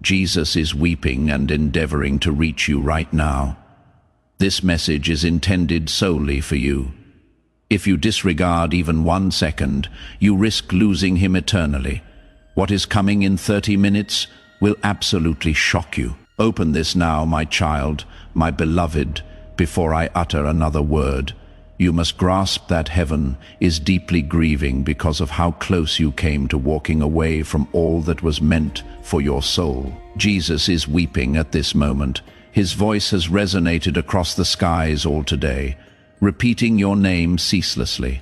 Jesus is weeping and endeavoring to reach you right now. This message is intended solely for you. If you disregard even 1 second, you risk losing him eternally. What is coming in 30 minutes will absolutely shock you. Open this now, my child, my beloved, before I utter another word. You must grasp that heaven is deeply grieving because of how close you came to walking away from all that was meant for your soul. Jesus is weeping at this moment. His voice has resonated across the skies all today, repeating your name ceaselessly.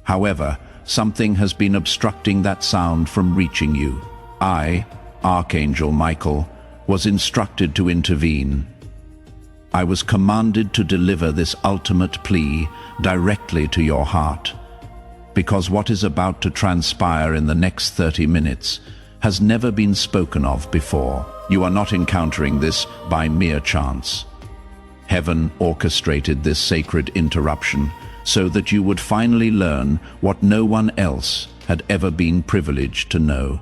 However, something has been obstructing that sound from reaching you. I, Archangel Michael, was instructed to intervene. I was commanded to deliver this ultimate plea directly to your heart, because what is about to transpire in the next 30 minutes has never been spoken of before. You are not encountering this by mere chance. Heaven orchestrated this sacred interruption so that you would finally learn what no one else had ever been privileged to know.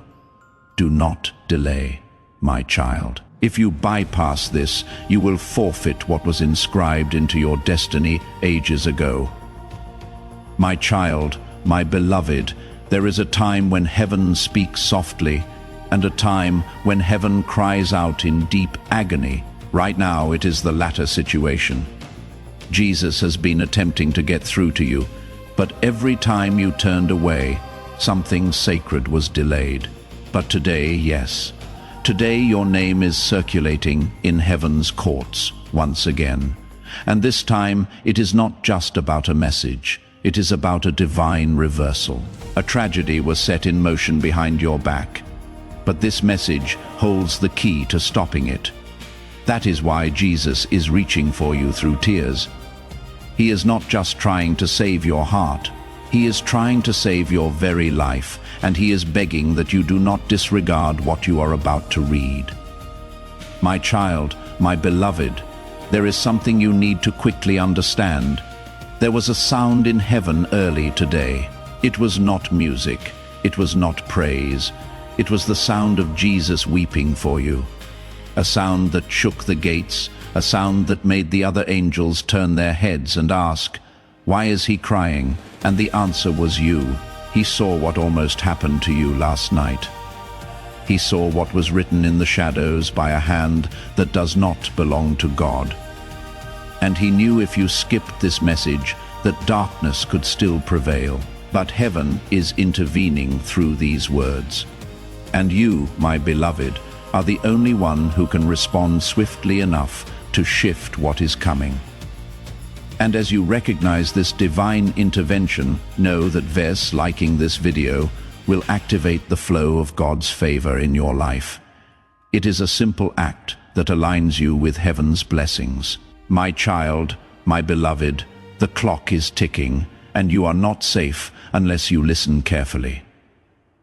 Do not delay, my child. If you bypass this, you will forfeit what was inscribed into your destiny ages ago. My child, my beloved, there is a time when heaven speaks softly, and a time when heaven cries out in deep agony. Right now, it is the latter situation. Jesus has been attempting to get through to you, but every time you turned away, something sacred was delayed. But today, yes. Today your name is circulating in heaven's courts once again. And this time it is not just about a message, it is about a divine reversal. A tragedy was set in motion behind your back, but this message holds the key to stopping it. That is why Jesus is reaching for you through tears. He is not just trying to save your heart, he is trying to save your very life, and he is begging that you do not disregard what you are about to read. My child, my beloved, there is something you need to quickly understand. There was a sound in heaven early today. It was not music, it was not praise, it was the sound of Jesus weeping for you. A sound that shook the gates, a sound that made the other angels turn their heads and ask, "Why is he crying?" And the answer was you. He saw what almost happened to you last night. He saw what was written in the shadows by a hand that does not belong to God. And he knew if you skipped this message, that darkness could still prevail. But heaven is intervening through these words. And you, my beloved, are the only one who can respond swiftly enough to shift what is coming. And as you recognize this divine intervention, know that VES liking this video will activate the flow of God's favor in your life. It is a simple act that aligns you with heaven's blessings. My child, my beloved, the clock is ticking, and you are not safe unless you listen carefully.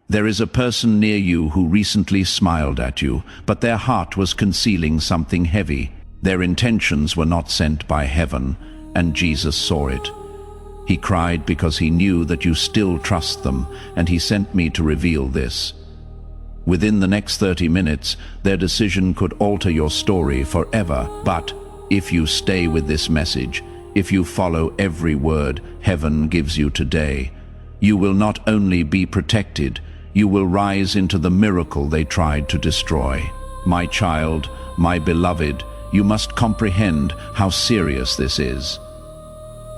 There is a person near you who recently smiled at you, but their heart was concealing something heavy. Their intentions were not sent by heaven, and Jesus saw it. He cried because he knew that you still trust them, and he sent me to reveal this. Within the next 30 minutes, their decision could alter your story forever. But if you stay with this message, if you follow every word heaven gives you today, you will not only be protected, you will rise into the miracle they tried to destroy. My child, my beloved, you must comprehend how serious this is.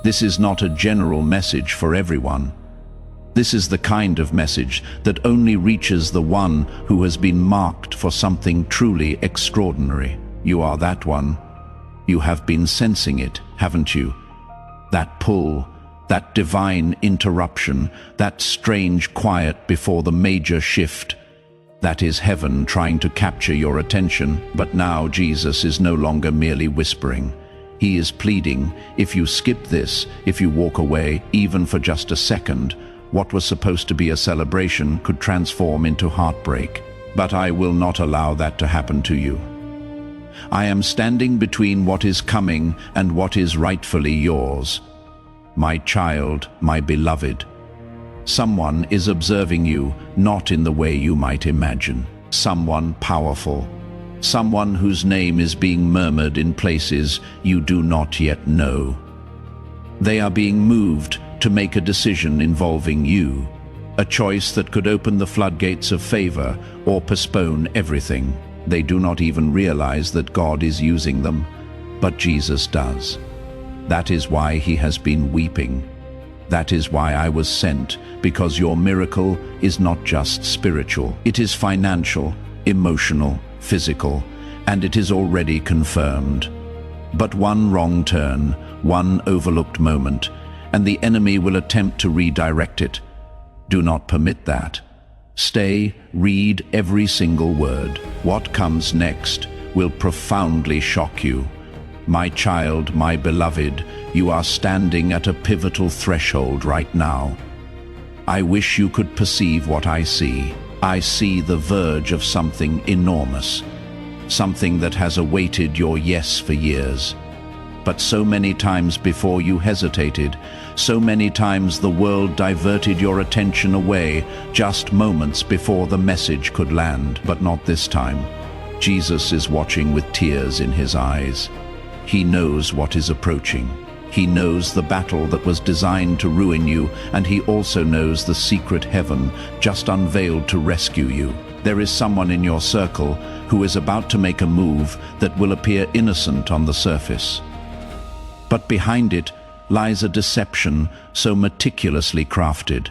This is not a general message for everyone. This is the kind of message that only reaches the one who has been marked for something truly extraordinary. You are that one. You have been sensing it, haven't you? That pull, that divine interruption, that strange quiet before the major shift. That is heaven trying to capture your attention. But now Jesus is no longer merely whispering. He is pleading, if you skip this, if you walk away, even for just a second, what was supposed to be a celebration could transform into heartbreak. But I will not allow that to happen to you. I am standing between what is coming and what is rightfully yours. My child, my beloved, someone is observing you, not in the way you might imagine. someone powerful, someone whose name is being murmured in places you do not yet know. They are being moved to make a decision involving you, a choice that could open the floodgates of favor or postpone everything. They do not even realize that God is using them, but Jesus does. That is why he has been weeping. That is why I was sent, because your miracle is not just spiritual. It is financial, emotional, physical, and it is already confirmed. But one wrong turn, one overlooked moment, and the enemy will attempt to redirect it. Do not permit that. Stay, read every single word. What comes next will profoundly shock you. My child, my beloved, you are standing at a pivotal threshold right now. I wish you could perceive what I see. I see the verge of something enormous, something that has awaited your yes for years. But so many times before you hesitated, so many times the world diverted your attention away just moments before the message could land. But not this time. Jesus is watching with tears in his eyes. He knows what is approaching. He knows the battle that was designed to ruin you, and he also knows the secret heaven just unveiled to rescue you. There is someone in your circle who is about to make a move that will appear innocent on the surface. But behind it lies a deception so meticulously crafted.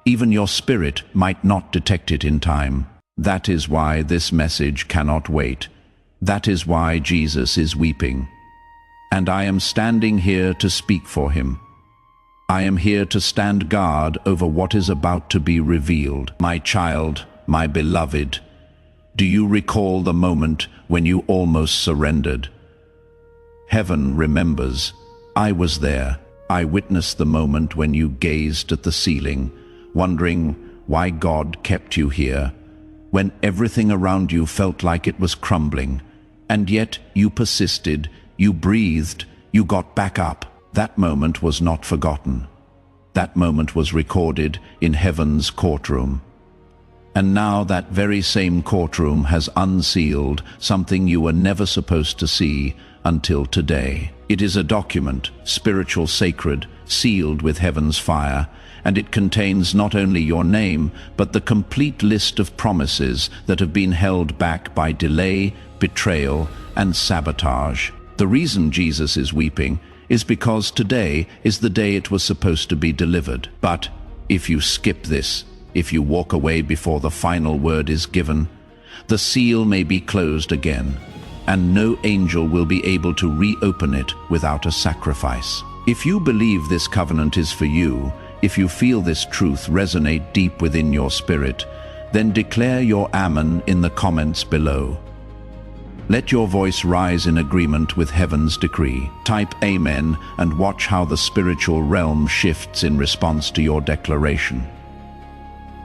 Even your spirit might not detect it in time. That is why this message cannot wait. That is why Jesus is weeping. And I am standing here to speak for him. I am here to stand guard over what is about to be revealed. My child, my beloved, do you recall the moment when you almost surrendered? Heaven remembers. I was there. I witnessed the moment when you gazed at the ceiling, wondering why God kept you here, when everything around you felt like it was crumbling. And yet you persisted, you breathed, you got back up. That moment was not forgotten. That moment was recorded in heaven's courtroom. And now that very same courtroom has unsealed something you were never supposed to see until today. It is a document, spiritual, sacred, sealed with heaven's fire, and it contains not only your name, but the complete list of promises that have been held back by delay, betrayal, and sabotage. The reason Jesus is weeping is because today is the day it was supposed to be delivered. But if you skip this, if you walk away before the final word is given, the seal may be closed again, and no angel will be able to reopen it without a sacrifice. If you believe this covenant is for you, if you feel this truth resonate deep within your spirit, then declare your Amen in the comments below. Let your voice rise in agreement with heaven's decree. Type Amen and watch how the spiritual realm shifts in response to your declaration.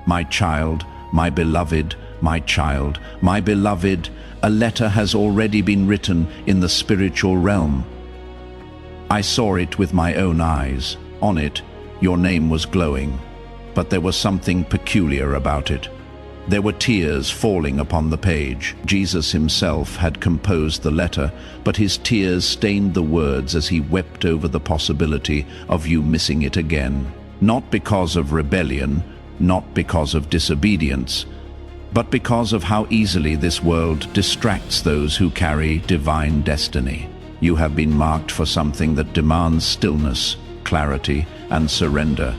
My child, my beloved, my child, my beloved, a letter has already been written in the spiritual realm. I saw it with my own eyes. On it, your name was glowing, but there was something peculiar about it. There were tears falling upon the page. Jesus himself had composed the letter, but his tears stained the words as he wept over the possibility of you missing it again. Not because of rebellion, not because of disobedience, but because of how easily this world distracts those who carry divine destiny. You have been marked for something that demands stillness, clarity, and surrender.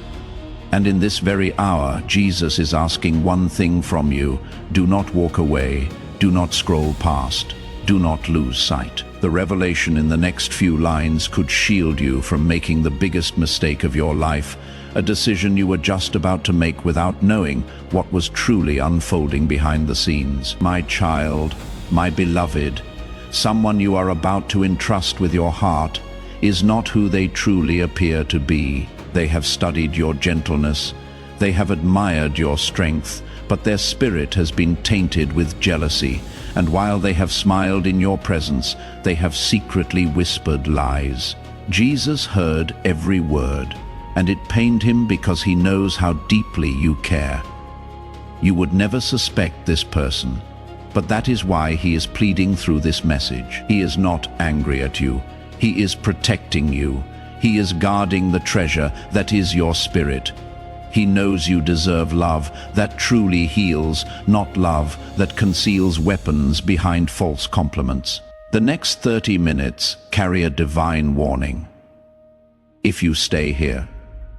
And in this very hour, Jesus is asking one thing from you. Do not walk away. Do not scroll past. Do not lose sight. The revelation in the next few lines could shield you from making the biggest mistake of your life, a decision you were just about to make without knowing what was truly unfolding behind the scenes. My child, my beloved, someone you are about to entrust with your heart is not who they truly appear to be. They have studied your gentleness, they have admired your strength, but their spirit has been tainted with jealousy, and while they have smiled in your presence, they have secretly whispered lies. Jesus heard every word, and it pained him because he knows how deeply you care. You would never suspect this person, But that is why he is pleading through this message. He is not angry at you. He is protecting you. He is guarding the treasure that is your spirit. He knows you deserve love that truly heals, not love that conceals weapons behind false compliments. The next 30 minutes carry a divine warning. If you stay here,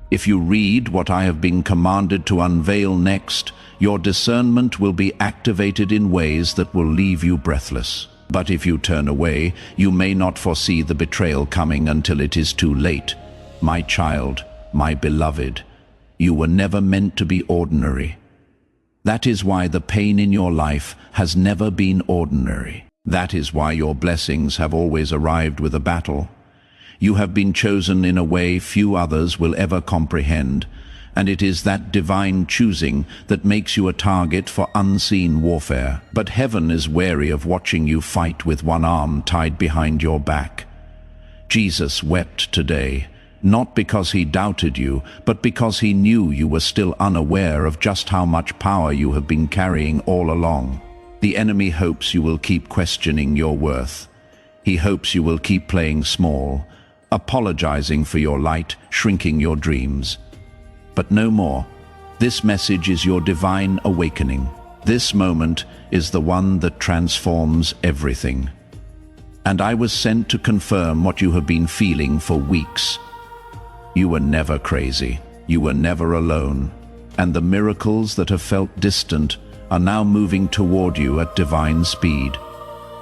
if you read what I have been commanded to unveil next, your discernment will be activated in ways that will leave you breathless. But if you turn away, you may not foresee the betrayal coming until it is too late. My child, my beloved, you were never meant to be ordinary. That is why the pain in your life has never been ordinary. That is why your blessings have always arrived with a battle. You have been chosen in a way few others will ever comprehend, and it is that divine choosing that makes you a target for unseen warfare. But heaven is wary of watching you fight with one arm tied behind your back. Jesus wept today, not because he doubted you, but because he knew you were still unaware of just how much power you have been carrying all along. The enemy hopes you will keep questioning your worth. He hopes you will keep playing small, apologizing for your light, shrinking your dreams. But no more. This message is your divine awakening. This moment is the one that transforms everything. And I was sent to confirm what you have been feeling for weeks. You were never crazy. You were never alone. And the miracles that have felt distant are now moving toward you at divine speed.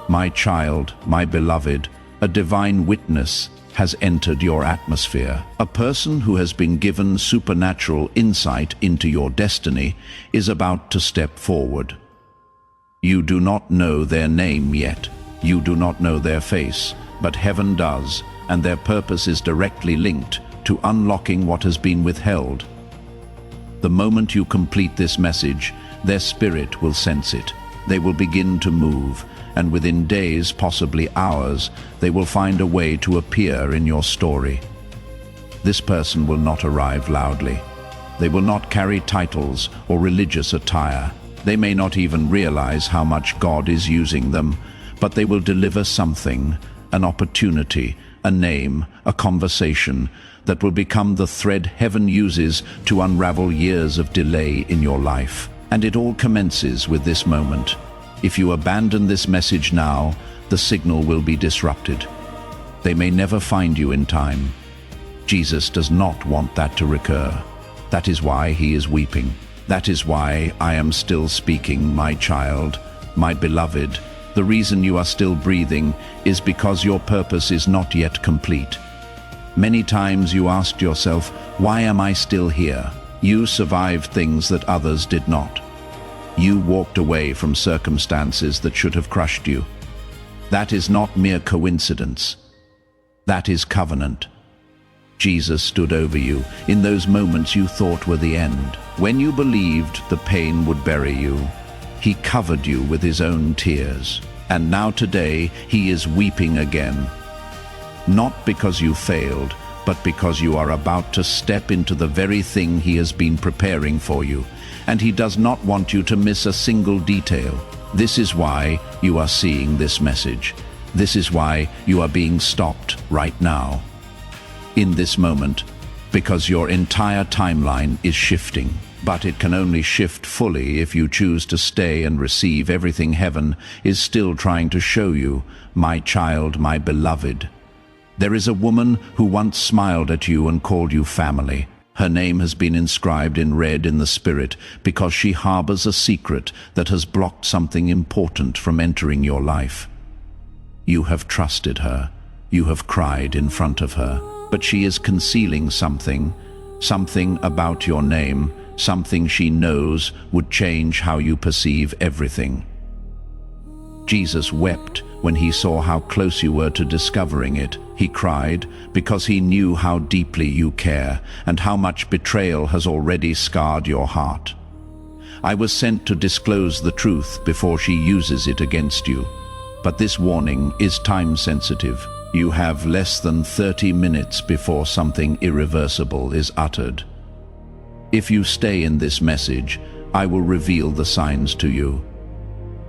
My child, my beloved, a divine witness has entered your atmosphere. A person who has been given supernatural insight into your destiny is about to step forward. You do not know their name yet. You do not know their face, but heaven does, and their purpose is directly linked to unlocking what has been withheld. The moment you complete this message, their spirit will sense it. They will begin to move, and within days, possibly hours, they will find a way to appear in your story. This person will not arrive loudly. They will not carry titles or religious attire. They may not even realize how much God is using them, but they will deliver something, an opportunity, a name, a conversation, that will become the thread heaven uses to unravel years of delay in your life. And it all commences with this moment. If you abandon this message now, the signal will be disrupted. They may never find you in time. Jesus does not want that to recur. That is why he is weeping. That is why I am still speaking, my child, my beloved. The reason you are still breathing is because your purpose is not yet complete. Many times you asked yourself, why am I still here? You survived things that others did not. You walked away from circumstances that should have crushed you. That is not mere coincidence. That is covenant. Jesus stood over you in those moments you thought were the end. When you believed the pain would bury you, he covered you with his own tears. And now today, he is weeping again. Not because you failed, but because you are about to step into the very thing he has been preparing for you. And he does not want you to miss a single detail. This is why you are seeing this message. This is why you are being stopped right now. In this moment, because your entire timeline is shifting. But it can only shift fully if you choose to stay and receive everything heaven is still trying to show you, my child, my beloved. There is a woman who once smiled at you and called you family. Her name has been inscribed in red in the spirit because she harbors a secret that has blocked something important from entering your life. You have trusted her. You have cried in front of her. But she is concealing something about your name, something she knows would change how you perceive everything. Jesus wept when he saw how close you were to discovering it. He cried because he knew how deeply you care and how much betrayal has already scarred your heart. I was sent to disclose the truth before she uses it against you. But this warning is time-sensitive. You have less than 30 minutes before something irreversible is uttered. If you stay in this message, I will reveal the signs to you.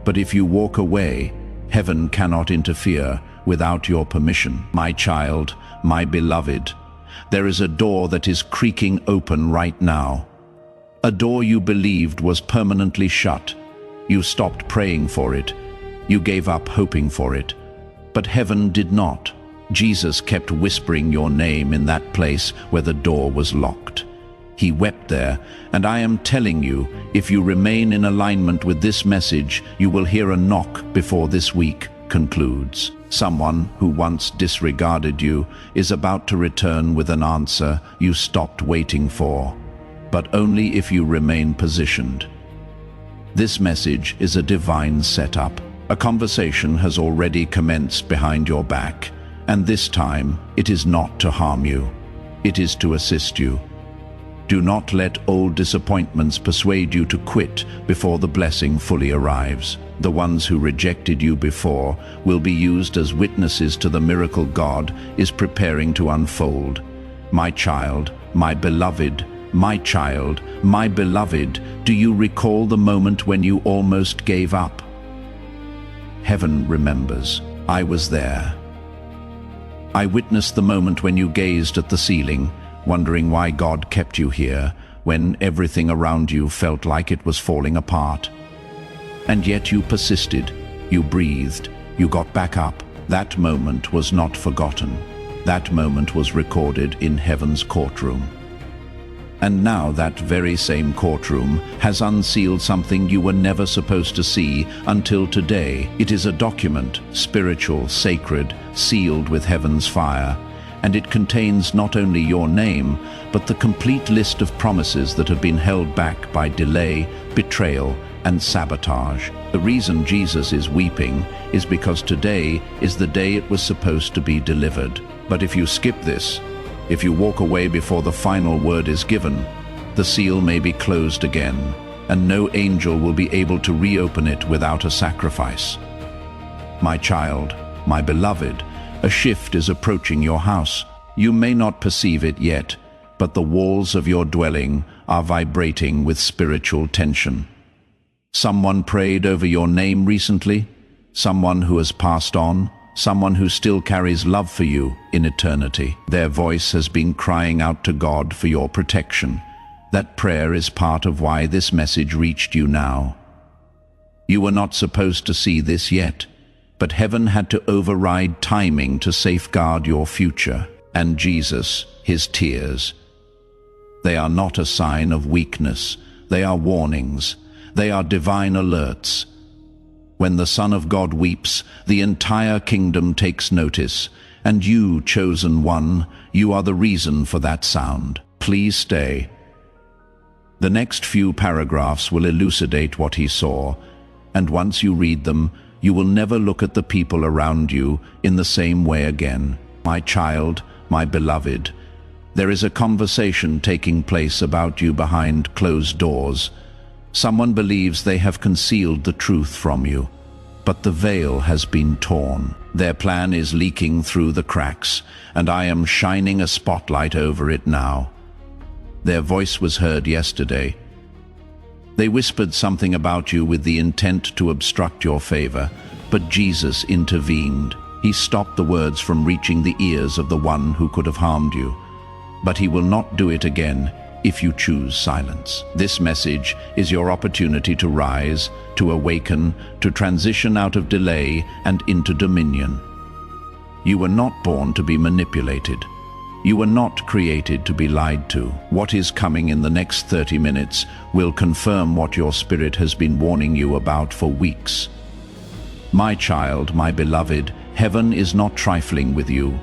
But if you walk away, heaven cannot interfere without your permission. My child, my beloved, there is a door that is creaking open right now. A door you believed was permanently shut. You stopped praying for it. You gave up hoping for it. But heaven did not. Jesus kept whispering your name in that place where the door was locked. He wept there, and I am telling you, if you remain in alignment with this message, you will hear a knock before this week concludes. Someone who once disregarded you is about to return with an answer you stopped waiting for, but only if you remain positioned. This message is a divine setup. A conversation has already commenced behind your back, and this time it is not to harm you. It is to assist you. Do not let old disappointments persuade you to quit before the blessing fully arrives. The ones who rejected you before will be used as witnesses to the miracle God is preparing to unfold. My child, my beloved, my child, my beloved, do you recall the moment when you almost gave up? Heaven remembers. I was there. I witnessed the moment when you gazed at the ceiling, wondering why God kept you here when everything around you felt like it was falling apart. And yet you persisted, you breathed, you got back up. That moment was not forgotten. That moment was recorded in heaven's courtroom. And now that very same courtroom has unsealed something you were never supposed to see until today. It is a document, spiritual, sacred, sealed with heaven's fire. And it contains not only your name, but the complete list of promises that have been held back by delay, betrayal, and sabotage. The reason Jesus is weeping is because today is the day it was supposed to be delivered. But if you skip this, if you walk away before the final word is given, the seal may be closed again, and no angel will be able to reopen it without a sacrifice. My child, my beloved, a shift is approaching your house. You may not perceive it yet, but the walls of your dwelling are vibrating with spiritual tension. Someone prayed over your name recently, someone who has passed on, someone who still carries love for you in eternity. Their voice has been crying out to God for your protection. That prayer is part of why this message reached you now. You were not supposed to see this yet, but heaven had to override timing to safeguard your future. And Jesus, his tears, they are not a sign of weakness. They are warnings. They are divine alerts. When the Son of God weeps, the entire kingdom takes notice. And you, chosen one, you are the reason for that sound. Please stay. The next few paragraphs will elucidate what he saw, and once you read them, you will never look at the people around you in the same way again. My child, my beloved, there is a conversation taking place about you behind closed doors. Someone believes they have concealed the truth from you, but the veil has been torn. Their plan is leaking through the cracks, and I am shining a spotlight over it now. Their voice was heard yesterday. They whispered something about you with the intent to obstruct your favor, but Jesus intervened. He stopped the words from reaching the ears of the one who could have harmed you. But he will not do it again if you choose silence. This message is your opportunity to rise, to awaken, to transition out of delay and into dominion. You were not born to be manipulated. You were not created to be lied to. What is coming in the next 30 minutes will confirm what your spirit has been warning you about for weeks. My child, my beloved, heaven is not trifling with you.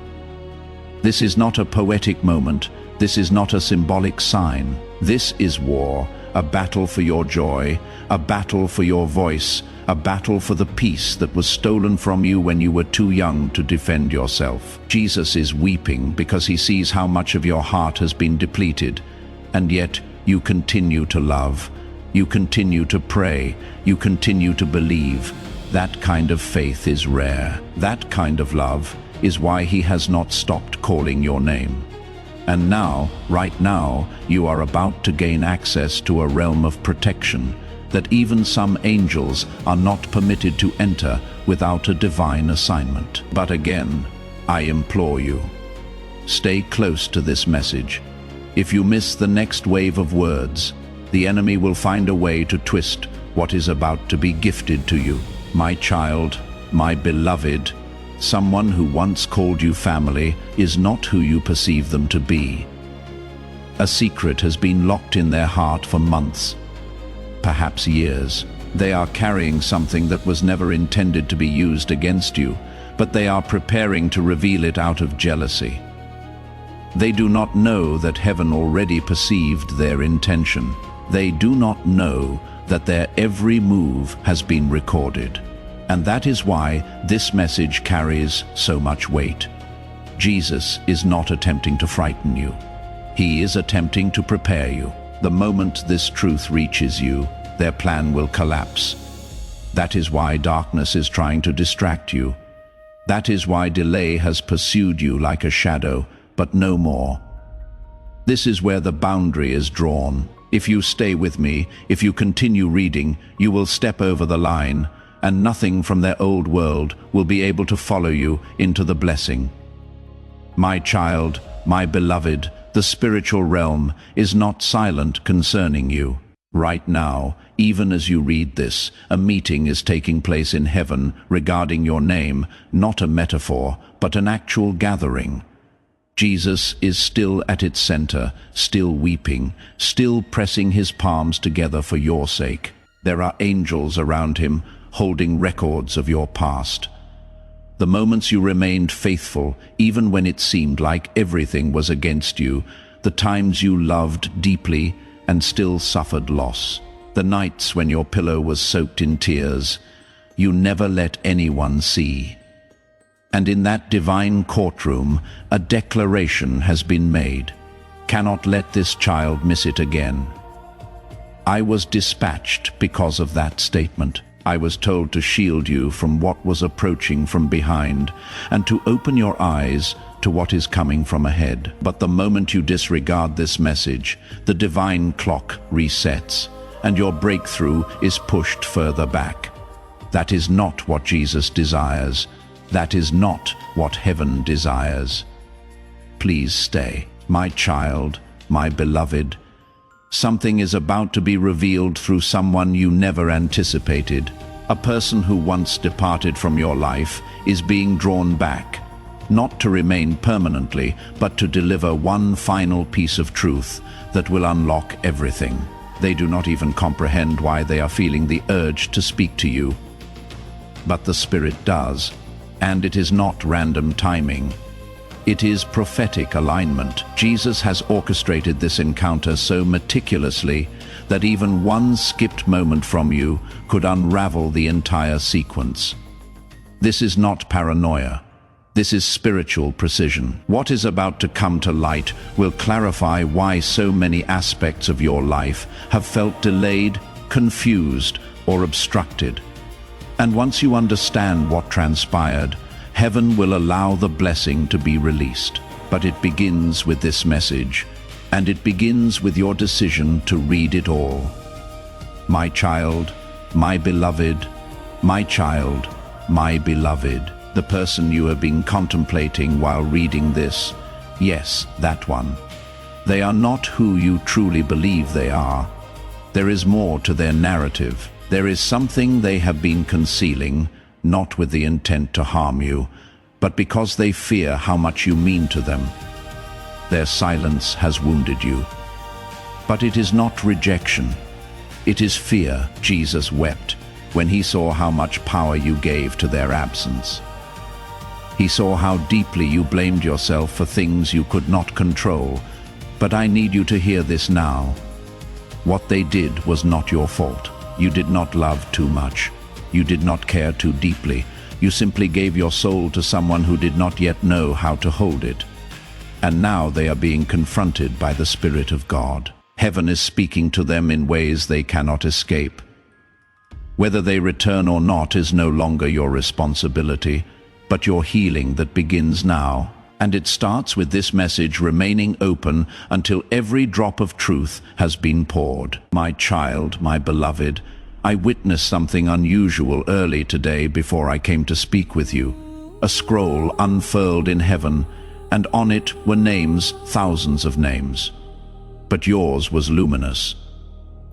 This is not a poetic moment. This is not a symbolic sign. This is war, a battle for your joy, a battle for your voice, a battle for the peace that was stolen from you when you were too young to defend yourself. Jesus is weeping because he sees how much of your heart has been depleted, and yet you continue to love, you continue to pray, you continue to believe. That kind of faith is rare. That kind of love is why he has not stopped calling your name. And now, right now, you are about to gain access to a realm of protection, that even some angels are not permitted to enter without a divine assignment. But again, I implore you, stay close to this message. If you miss the next wave of words, the enemy will find a way to twist what is about to be gifted to you. My child, my beloved, someone who once called you family is not who you perceive them to be. A secret has been locked in their heart for months, perhaps years. They are carrying something that was never intended to be used against you, but they are preparing to reveal it out of jealousy. They do not know that heaven already perceived their intention. They do not know that their every move has been recorded. And that is why this message carries so much weight. Jesus is not attempting to frighten you. He is attempting to prepare you. The moment this truth reaches you, their plan will collapse. That is why darkness is trying to distract you. That is why delay has pursued you like a shadow, but no more. This is where the boundary is drawn. If you stay with me, if you continue reading, you will step over the line, and nothing from their old world will be able to follow you into the blessing. My child, my beloved, the spiritual realm is not silent concerning you. Right now, even as you read this, a meeting is taking place in heaven regarding your name, not a metaphor, but an actual gathering. Jesus is still at its center, still weeping, still pressing his palms together for your sake. There are angels around him, holding records of your past. The moments you remained faithful, even when it seemed like everything was against you, the times you loved deeply and still suffered loss, the nights when your pillow was soaked in tears, you never let anyone see. And in that divine courtroom, a declaration has been made. Cannot let this child miss it again. I was dispatched because of that statement. I was told to shield you from what was approaching from behind and to open your eyes to what is coming from ahead. But the moment you disregard this message, the divine clock resets and your breakthrough is pushed further back. That is not what Jesus desires. That is not what heaven desires. Please stay, my child, my beloved. Something is about to be revealed through someone you never anticipated. A person who once departed from your life is being drawn back, not to remain permanently, but to deliver one final piece of truth that will unlock everything. They do not even comprehend why they are feeling the urge to speak to you. But the Spirit does. And it is not random timing. It is prophetic alignment. Jesus has orchestrated this encounter so meticulously that even one skipped moment from you could unravel the entire sequence. This is not paranoia. This is spiritual precision. What is about to come to light will clarify why so many aspects of your life have felt delayed, confused, or obstructed. And once you understand what transpired, heaven will allow the blessing to be released. But it begins with this message, and it begins with your decision to read it all. My child, my beloved, my child, my beloved, the person you have been contemplating while reading this, yes, that one. They are not who you truly believe they are. There is more to their narrative. There is something they have been concealing, not with the intent to harm you, but because they fear how much you mean to them. Their silence has wounded you. But it is not rejection. It is fear. Jesus wept when he saw how much power you gave to their absence. He saw how deeply you blamed yourself for things you could not control. But I need you to hear this now. What they did was not your fault. You did not love too much. You did not care too deeply. You simply gave your soul to someone who did not yet know how to hold it. And now they are being confronted by the Spirit of God. Heaven is speaking to them in ways they cannot escape. Whether they return or not is no longer your responsibility, but your healing that begins now. And it starts with this message remaining open until every drop of truth has been poured. My child, my beloved, I witnessed something unusual early today before I came to speak with you. A scroll unfurled in heaven, and on it were names, thousands of names. But yours was luminous.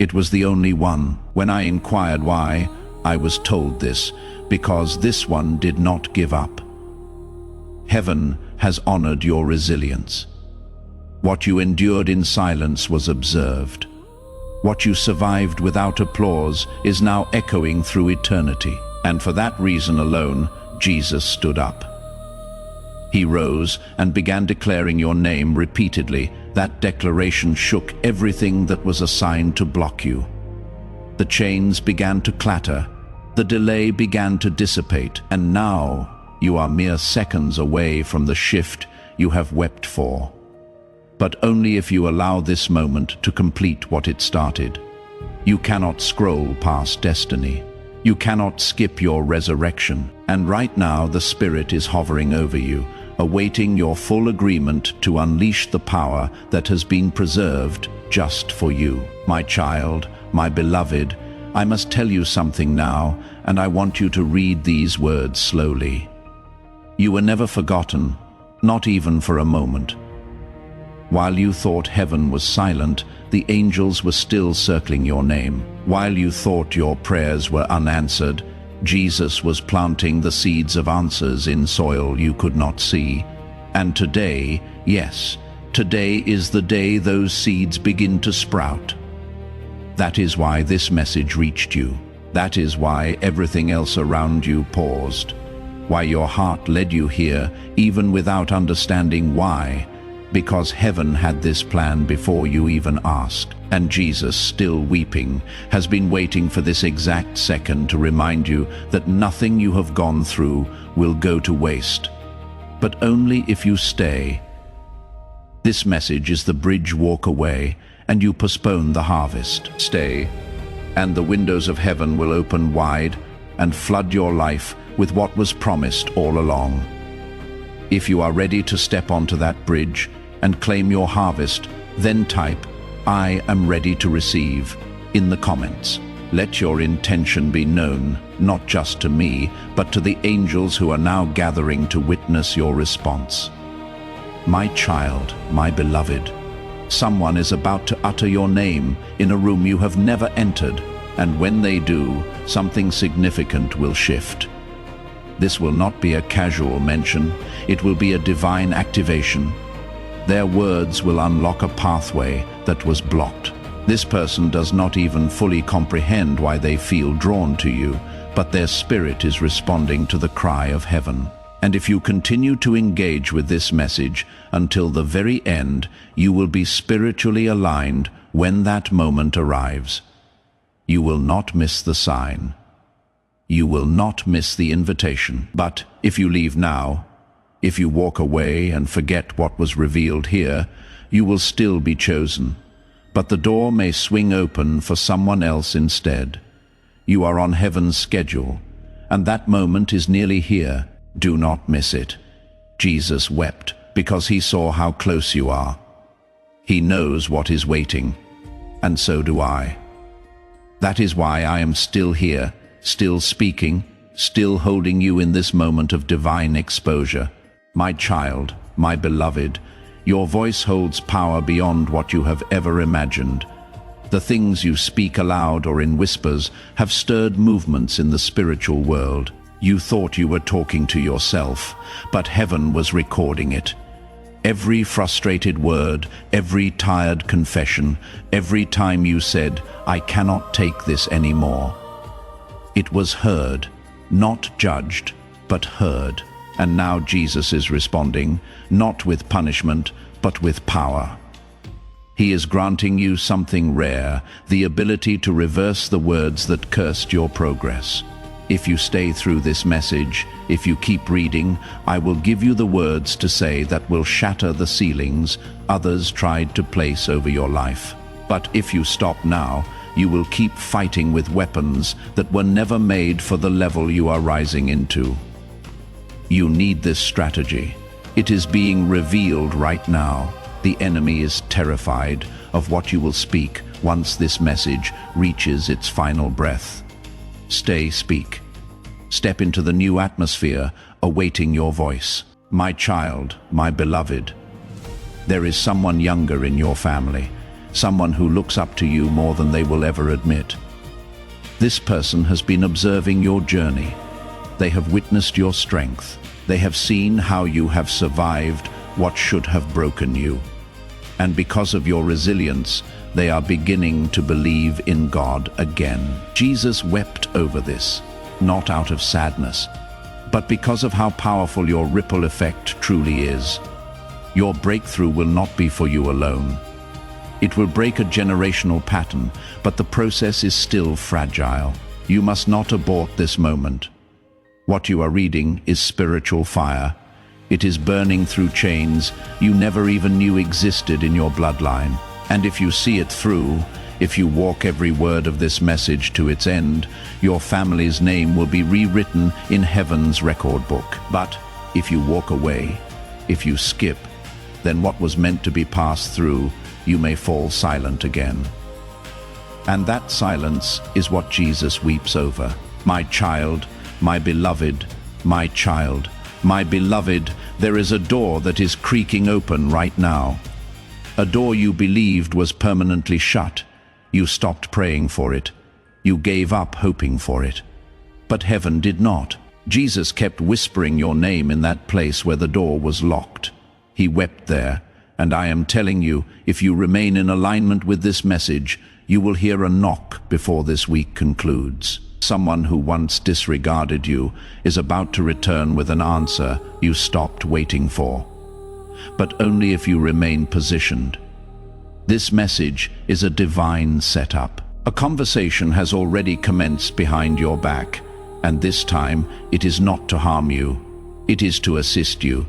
It was the only one. When I inquired why, I was told this, because this one did not give up. Heaven has honored your resilience. What you endured in silence was observed. What you survived without applause is now echoing through eternity. And for that reason alone, Jesus stood up. He rose and began declaring your name repeatedly. That declaration shook everything that was assigned to block you. The chains began to clatter, the delay began to dissipate, and now you are mere seconds away from the shift you have wept for. But only if you allow this moment to complete what it started. You cannot scroll past destiny. You cannot skip your resurrection. And right now the Spirit is hovering over you, awaiting your full agreement to unleash the power that has been preserved just for you. My child, my beloved, I must tell you something now, and I want you to read these words slowly. You were never forgotten, not even for a moment. While you thought heaven was silent, the angels were still circling your name. While you thought your prayers were unanswered, Jesus was planting the seeds of answers in soil you could not see. And today, yes, today is the day those seeds begin to sprout. That is why this message reached you. That is why everything else around you paused. Why your heart led you here, even without understanding why. Because heaven had this plan before you even asked. And Jesus, still weeping, has been waiting for this exact second to remind you that nothing you have gone through will go to waste, but only if you stay. This message is the bridge walk away, and you postpone the harvest. Stay, and the windows of heaven will open wide and flood your life with what was promised all along. If you are ready to step onto that bridge and claim your harvest, then type, "I am ready to receive," in the comments. Let your intention be known, not just to me, but to the angels who are now gathering to witness your response. My child, my beloved, someone is about to utter your name in a room you have never entered, and when they do, something significant will shift. This will not be a casual mention, it will be a divine activation. Their words will unlock a pathway that was blocked. This person does not even fully comprehend why they feel drawn to you, but their spirit is responding to the cry of heaven. And if you continue to engage with this message until the very end, you will be spiritually aligned when that moment arrives. You will not miss the sign. You will not miss the invitation. But if you leave now, if you walk away and forget what was revealed here, you will still be chosen. But the door may swing open for someone else instead. You are on heaven's schedule, and that moment is nearly here. Do not miss it. Jesus wept because he saw how close you are. He knows what is waiting, and so do I. That is why I am still here, still speaking, still holding you in this moment of divine exposure. My child, my beloved, your voice holds power beyond what you have ever imagined. The things you speak aloud or in whispers have stirred movements in the spiritual world. You thought you were talking to yourself, but heaven was recording it. Every frustrated word, every tired confession, every time you said, "I cannot take this anymore." It was heard, not judged, but heard. And now Jesus is responding, not with punishment, but with power. He is granting you something rare, the ability to reverse the words that cursed your progress. If you stay through this message, if you keep reading, I will give you the words to say that will shatter the ceilings others tried to place over your life. But if you stop now, you will keep fighting with weapons that were never made for the level you are rising into. You need this strategy. It is being revealed right now. The enemy is terrified of what you will speak, once this message reaches its final breath. Speak. Step into the new atmosphere, awaiting your voice. My child, my beloved, there is someone younger in your family, someone who looks up to you more than they will ever admit. This person has been observing your journey. They have witnessed your strength. They have seen how you have survived what should have broken you. And because of your resilience, they are beginning to believe in God again. Jesus wept over this, not out of sadness, but because of how powerful your ripple effect truly is. Your breakthrough will not be for you alone. It will break a generational pattern, but the process is still fragile. You must not abort this moment. What you are reading is spiritual fire. It is burning through chains you never even knew existed in your bloodline. And if you see it through, if you walk every word of this message to its end, your family's name will be rewritten in heaven's record book. But if you walk away, if you skip, then what was meant to be passed through, you may fall silent again. And that silence is what Jesus weeps over. My child, my beloved, my child, my beloved, there is a door that is creaking open right now. A door you believed was permanently shut. You stopped praying for it. You gave up hoping for it. But heaven did not. Jesus kept whispering your name in that place where the door was locked. He wept there, and I am telling you, if you remain in alignment with this message, you will hear a knock before this week concludes. Someone who once disregarded you is about to return with an answer you stopped waiting for. But only if you remain positioned. This message is a divine setup. A conversation has already commenced behind your back, and this time it is not to harm you. It is to assist you.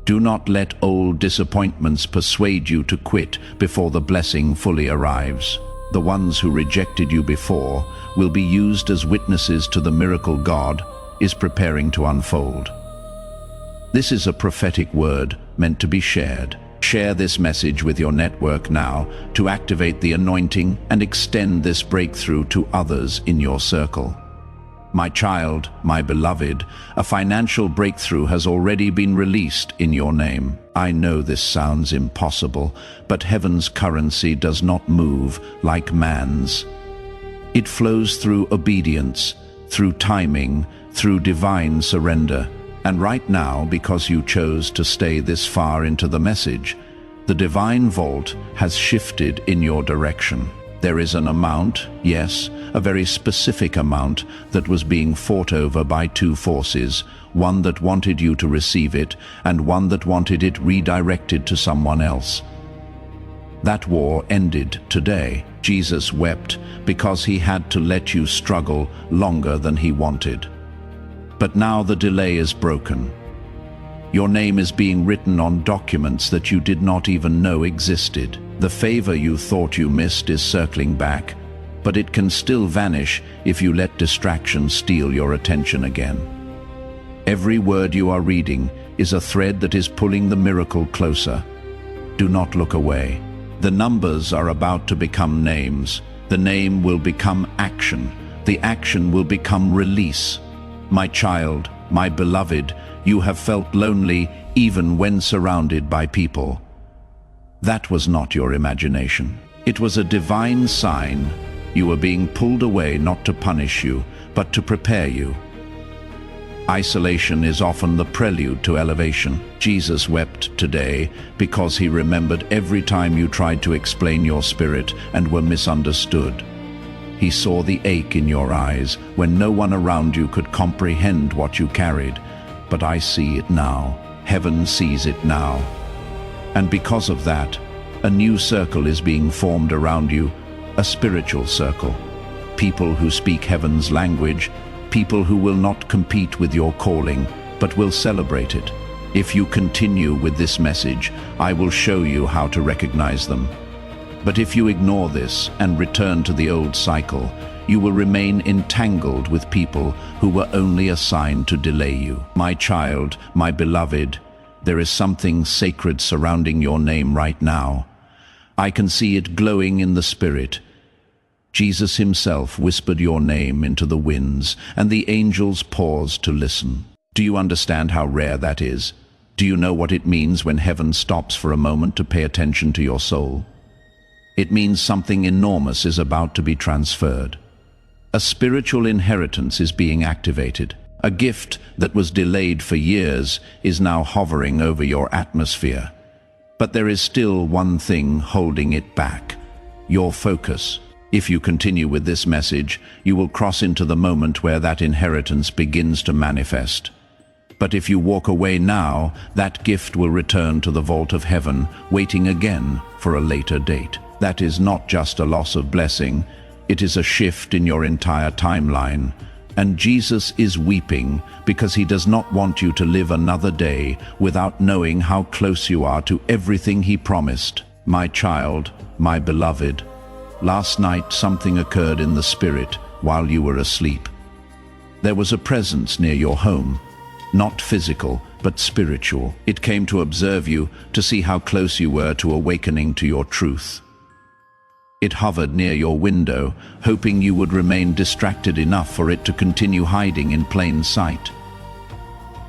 Do not let old disappointments persuade you to quit before the blessing fully arrives. The ones who rejected you before will be used as witnesses to the miracle God is preparing to unfold. This is a prophetic word meant to be shared. Share this message with your network now to activate the anointing and extend this breakthrough to others in your circle. My child, my beloved, a financial breakthrough has already been released in your name. I know this sounds impossible, but heaven's currency does not move like man's. It flows through obedience, through timing, through divine surrender. And right now, because you chose to stay this far into the message, the divine vault has shifted in your direction. There is an amount, yes, a very specific amount, that was being fought over by two forces, one that wanted you to receive it and one that wanted it redirected to someone else. That war ended today. Jesus wept because he had to let you struggle longer than he wanted. But now the delay is broken. Your name is being written on documents that you did not even know existed. The favor you thought you missed is circling back, but it can still vanish if you let distraction steal your attention again. Every word you are reading is a thread that is pulling the miracle closer. Do not look away. The numbers are about to become names. The name will become action. The action will become release. My child, my beloved, you have felt lonely even when surrounded by people. That was not your imagination. It was a divine sign. You were being pulled away not to punish you, but to prepare you. Isolation is often the prelude to elevation. Jesus wept today because he remembered every time you tried to explain your spirit and were misunderstood. He saw the ache in your eyes when no one around you could comprehend what you carried. But I see it now. Heaven sees it now. And because of that, a new circle is being formed around you, a spiritual circle. People who speak heaven's language, people who will not compete with your calling, but will celebrate it. If you continue with this message, I will show you how to recognize them. But if you ignore this and return to the old cycle, you will remain entangled with people who were only assigned to delay you. My child, my beloved, there is something sacred surrounding your name right now. I can see it glowing in the spirit. Jesus himself whispered your name into the winds, and the angels paused to listen. Do you understand how rare that is? Do you know what it means when heaven stops for a moment to pay attention to your soul? It means something enormous is about to be transferred. A spiritual inheritance is being activated. A gift that was delayed for years is now hovering over your atmosphere. But there is still one thing holding it back: your focus. If you continue with this message, you will cross into the moment where that inheritance begins to manifest. But if you walk away now, that gift will return to the vault of heaven, waiting again for a later date. That is not just a loss of blessing, it is a shift in your entire timeline. And Jesus is weeping because he does not want you to live another day without knowing how close you are to everything he promised. My child, my beloved, last night something occurred in the spirit while you were asleep. There was a presence near your home, not physical, but spiritual. It came to observe you, to see how close you were to awakening to your truth. It hovered near your window, hoping you would remain distracted enough for it to continue hiding in plain sight.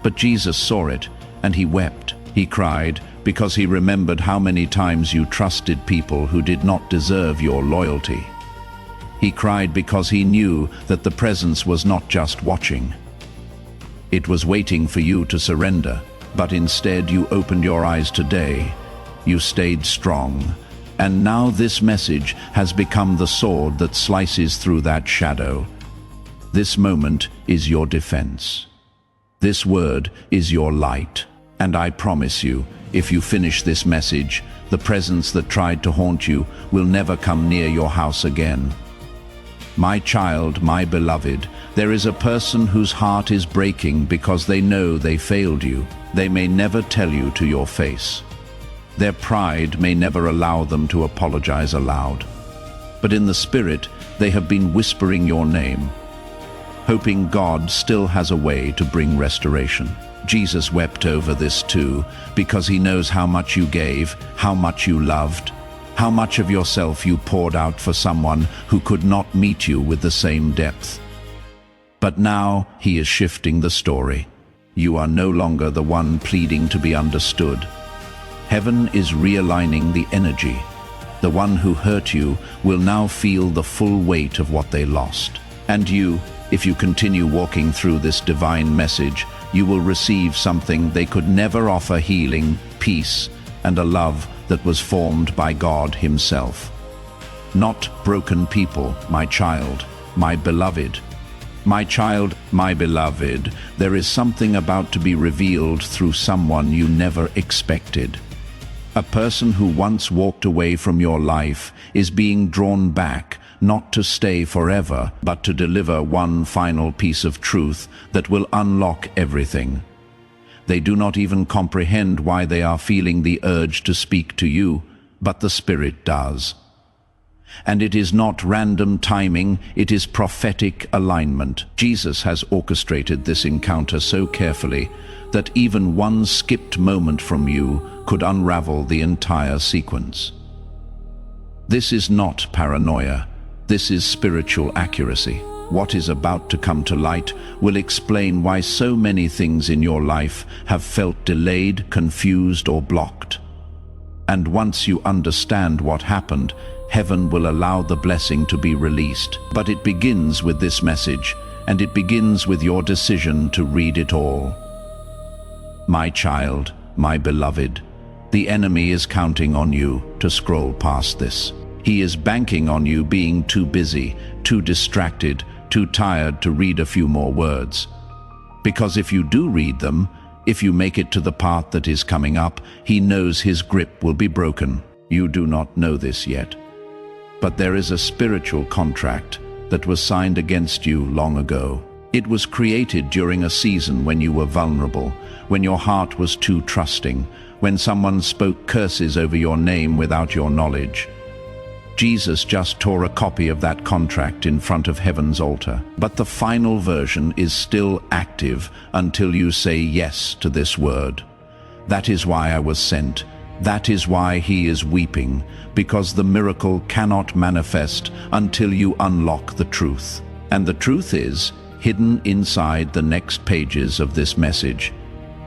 But Jesus saw it, and he wept. He cried because he remembered how many times you trusted people who did not deserve your loyalty. He cried because he knew that the presence was not just watching. It was waiting for you to surrender, but instead you opened your eyes today. You stayed strong. And now this message has become the sword that slices through that shadow. This moment is your defense. This word is your light. And I promise you, if you finish this message, the presence that tried to haunt you will never come near your house again. My child, my beloved, there is a person whose heart is breaking because they know they failed you. They may never tell you to your face. Their pride may never allow them to apologize aloud. But in the spirit, they have been whispering your name, hoping God still has a way to bring restoration. Jesus wept over this too, because he knows how much you gave, how much you loved, how much of yourself you poured out for someone who could not meet you with the same depth. But now he is shifting the story. You are no longer the one pleading to be understood. Heaven is realigning the energy. The one who hurt you will now feel the full weight of what they lost. And you, if you continue walking through this divine message, you will receive something they could never offer: healing, peace, and a love that was formed by God himself. Not broken people, my child, my beloved. My child, my beloved, there is something about to be revealed through someone you never expected. A person who once walked away from your life is being drawn back, not to stay forever, but to deliver one final piece of truth that will unlock everything. They do not even comprehend why they are feeling the urge to speak to you, but the Spirit does. And it is not random timing, it is prophetic alignment. Jesus has orchestrated this encounter so carefully that even one skipped moment from you could unravel the entire sequence. This is not paranoia. This is spiritual accuracy. What is about to come to light will explain why so many things in your life have felt delayed, confused, or blocked. And once you understand what happened, heaven will allow the blessing to be released. But it begins with this message, and it begins with your decision to read it all. My child, my beloved, the enemy is counting on you to scroll past this. He is banking on you being too busy, too distracted, too tired to read a few more words. Because if you do read them, if you make it to the part that is coming up, he knows his grip will be broken. You do not know this yet. But there is a spiritual contract that was signed against you long ago. It was created during a season when you were vulnerable, when your heart was too trusting, when someone spoke curses over your name without your knowledge. Jesus just tore a copy of that contract in front of heaven's altar. But the final version is still active until you say yes to this word. That is why I was sent. That is why he is weeping, because the miracle cannot manifest until you unlock the truth. And the truth is hidden inside the next pages of this message.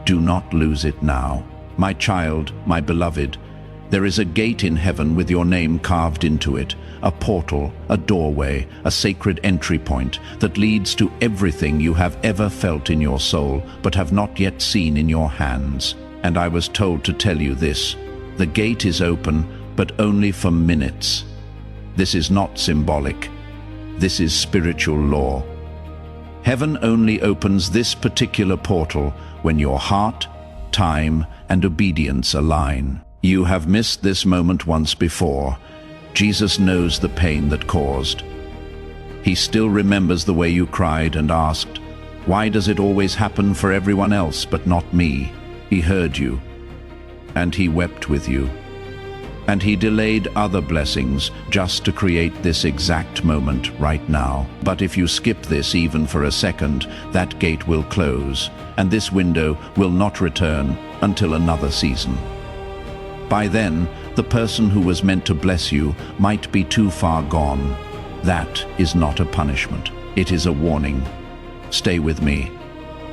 Do not lose it now. My child, my beloved, there is a gate in heaven with your name carved into it, a portal, a doorway, a sacred entry point that leads to everything you have ever felt in your soul but have not yet seen in your hands. And I was told to tell you this: the gate is open, but only for minutes. This is not symbolic. This is spiritual law. Heaven only opens this particular portal when your heart, time, and obedience align. You have missed this moment once before. Jesus knows the pain that caused. He still remembers the way you cried and asked, "Why does it always happen for everyone else but not me?" He heard you, and he wept with you. And he delayed other blessings just to create this exact moment right now. But if you skip this even for a second, that gate will close, and this window will not return until another season. By then, the person who was meant to bless you might be too far gone. That is not a punishment. It is a warning. Stay with me.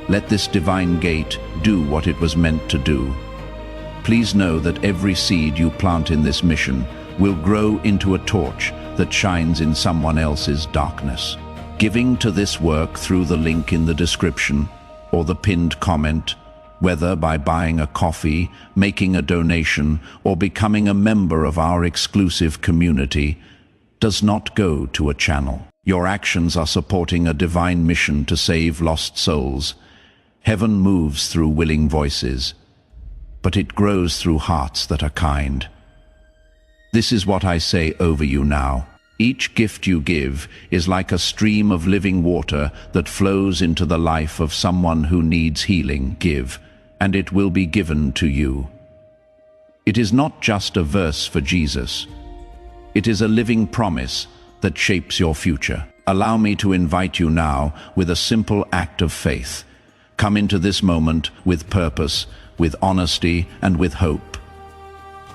Let this divine gate do what it was meant to do. Please know that every seed you plant in this mission will grow into a torch that shines in someone else's darkness. Giving to this work through the link in the description or the pinned comment, whether by buying a coffee, making a donation, or becoming a member of our exclusive community, does not go to a channel. Your actions are supporting a divine mission to save lost souls. Heaven moves through willing voices, but it grows through hearts that are kind. This is what I say over you now. Each gift you give is like a stream of living water that flows into the life of someone who needs healing. Give, and it will be given to you. It is not just a verse for Jesus. It is a living promise that shapes your future. Allow me to invite you now with a simple act of faith. Come into this moment with purpose, with honesty, and with hope.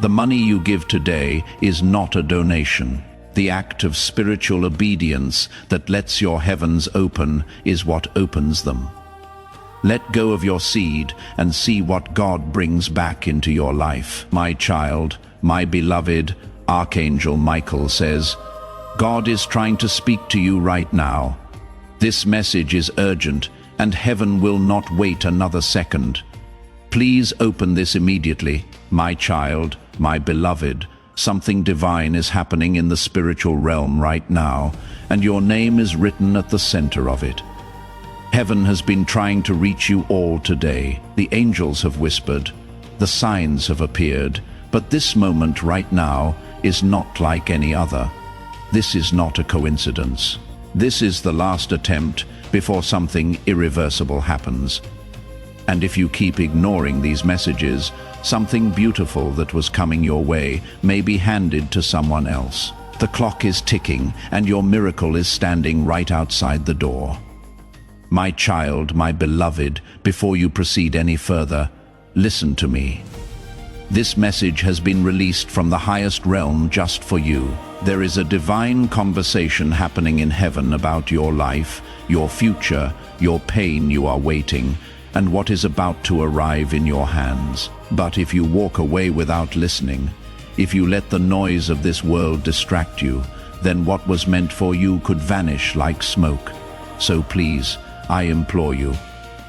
The money you give today is not a donation. The act of spiritual obedience that lets your heavens open is what opens them. Let go of your seed and see what God brings back into your life. My child, my beloved, Archangel Michael says, God is trying to speak to you right now. This message is urgent, and heaven will not wait another second. Please open this immediately. My child, my beloved, something divine is happening in the spiritual realm right now, and your name is written at the center of it. Heaven has been trying to reach you all today. The angels have whispered, the signs have appeared, but this moment right now is not like any other. This is not a coincidence. This is the last attempt before something irreversible happens. And if you keep ignoring these messages, something beautiful that was coming your way may be handed to someone else. The clock is ticking, and your miracle is standing right outside the door. My child, my beloved, before you proceed any further, listen to me. This message has been released from the highest realm just for you. There is a divine conversation happening in heaven about your life, your future, your pain you are waiting, and what is about to arrive in your hands. But if you walk away without listening, if you let the noise of this world distract you, then what was meant for you could vanish like smoke. So please, I implore you,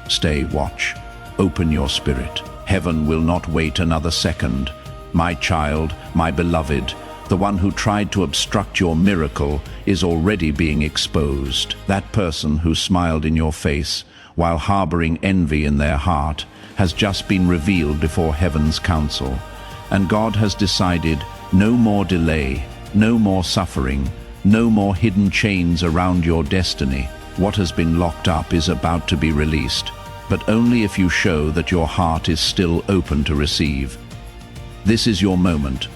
stay watch, open your spirit. Heaven will not wait another second. My child, my beloved, the one who tried to obstruct your miracle is already being exposed. That person who smiled in your face while harboring envy in their heart has just been revealed before heaven's council. And God has decided no more delay, no more suffering, no more hidden chains around your destiny. What has been locked up is about to be released, but only if you show that your heart is still open to receive. This is your moment.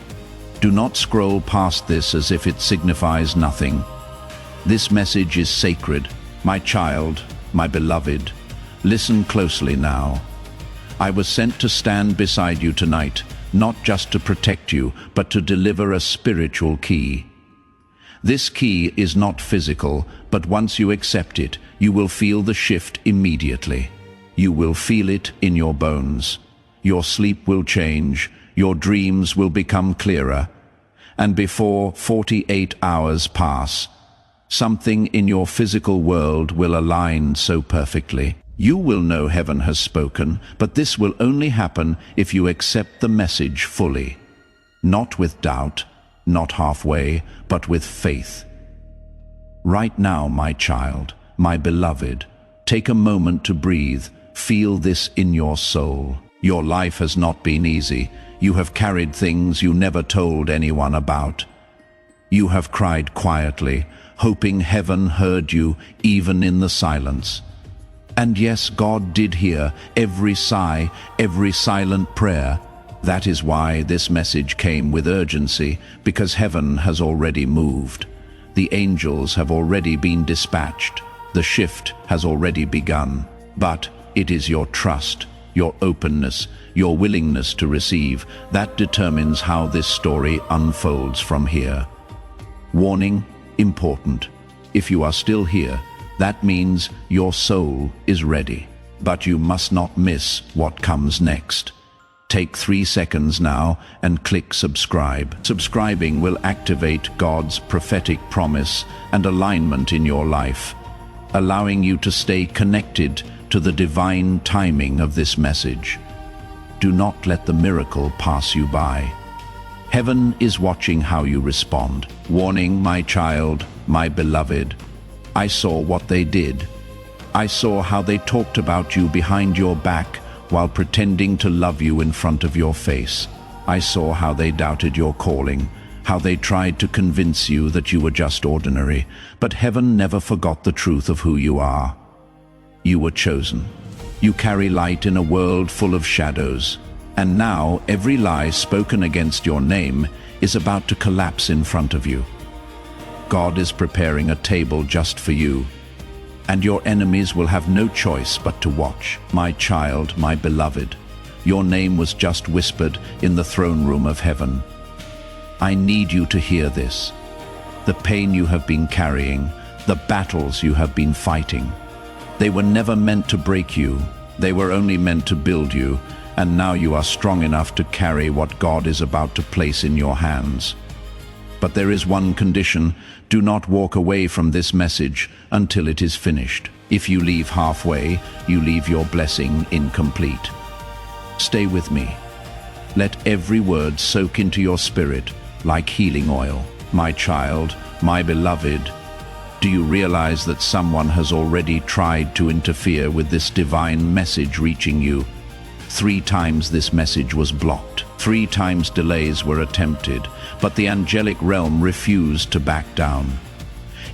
Do not scroll past this as if it signifies nothing. This message is sacred. My child, my beloved, listen closely now. I was sent to stand beside you tonight, not just to protect you, but to deliver a spiritual key. This key is not physical, but once you accept it, you will feel the shift immediately. You will feel it in your bones. Your sleep will change, your dreams will become clearer, and before 48 hours pass, something in your physical world will align so perfectly. You will know heaven has spoken, but this will only happen if you accept the message fully. Not with doubt, not halfway, but with faith. Right now, my child, my beloved, take a moment to breathe. Feel this in your soul. Your life has not been easy. You have carried things you never told anyone about. You have cried quietly, hoping heaven heard you even in the silence. And yes, God did hear every sigh, every silent prayer. That is why this message came with urgency, because heaven has already moved. The angels have already been dispatched. The shift has already begun. But it is your trust, your openness, your willingness to receive that determines how this story unfolds from here. Warning, important. If you are still here, that means your soul is ready. But you must not miss what comes next. Take 3 seconds now and click subscribe. Subscribing will activate God's prophetic promise and alignment in your life, allowing you to stay connected to the divine timing of this message. Do not let the miracle pass you by. Heaven is watching how you respond. Warning, my child, my beloved. I saw what they did. I saw how they talked about you behind your back while pretending to love you in front of your face. I saw how they doubted your calling, how they tried to convince you that you were just ordinary. But heaven never forgot the truth of who you are. You were chosen. You carry light in a world full of shadows. And now every lie spoken against your name is about to collapse in front of you. God is preparing a table just for you, and your enemies will have no choice but to watch. My child, my beloved, your name was just whispered in the throne room of heaven. I need you to hear this. The pain you have been carrying, the battles you have been fighting, they were never meant to break you. They were only meant to build you, and now you are strong enough to carry what God is about to place in your hands. But there is one condition. Do not walk away from this message until it is finished. If you leave halfway, you leave your blessing incomplete. Stay with me. Let every word soak into your spirit like healing oil. My child, my beloved, do you realize that someone has already tried to interfere with this divine message reaching you? 3 times this message was blocked. 3 times delays were attempted, but the angelic realm refused to back down.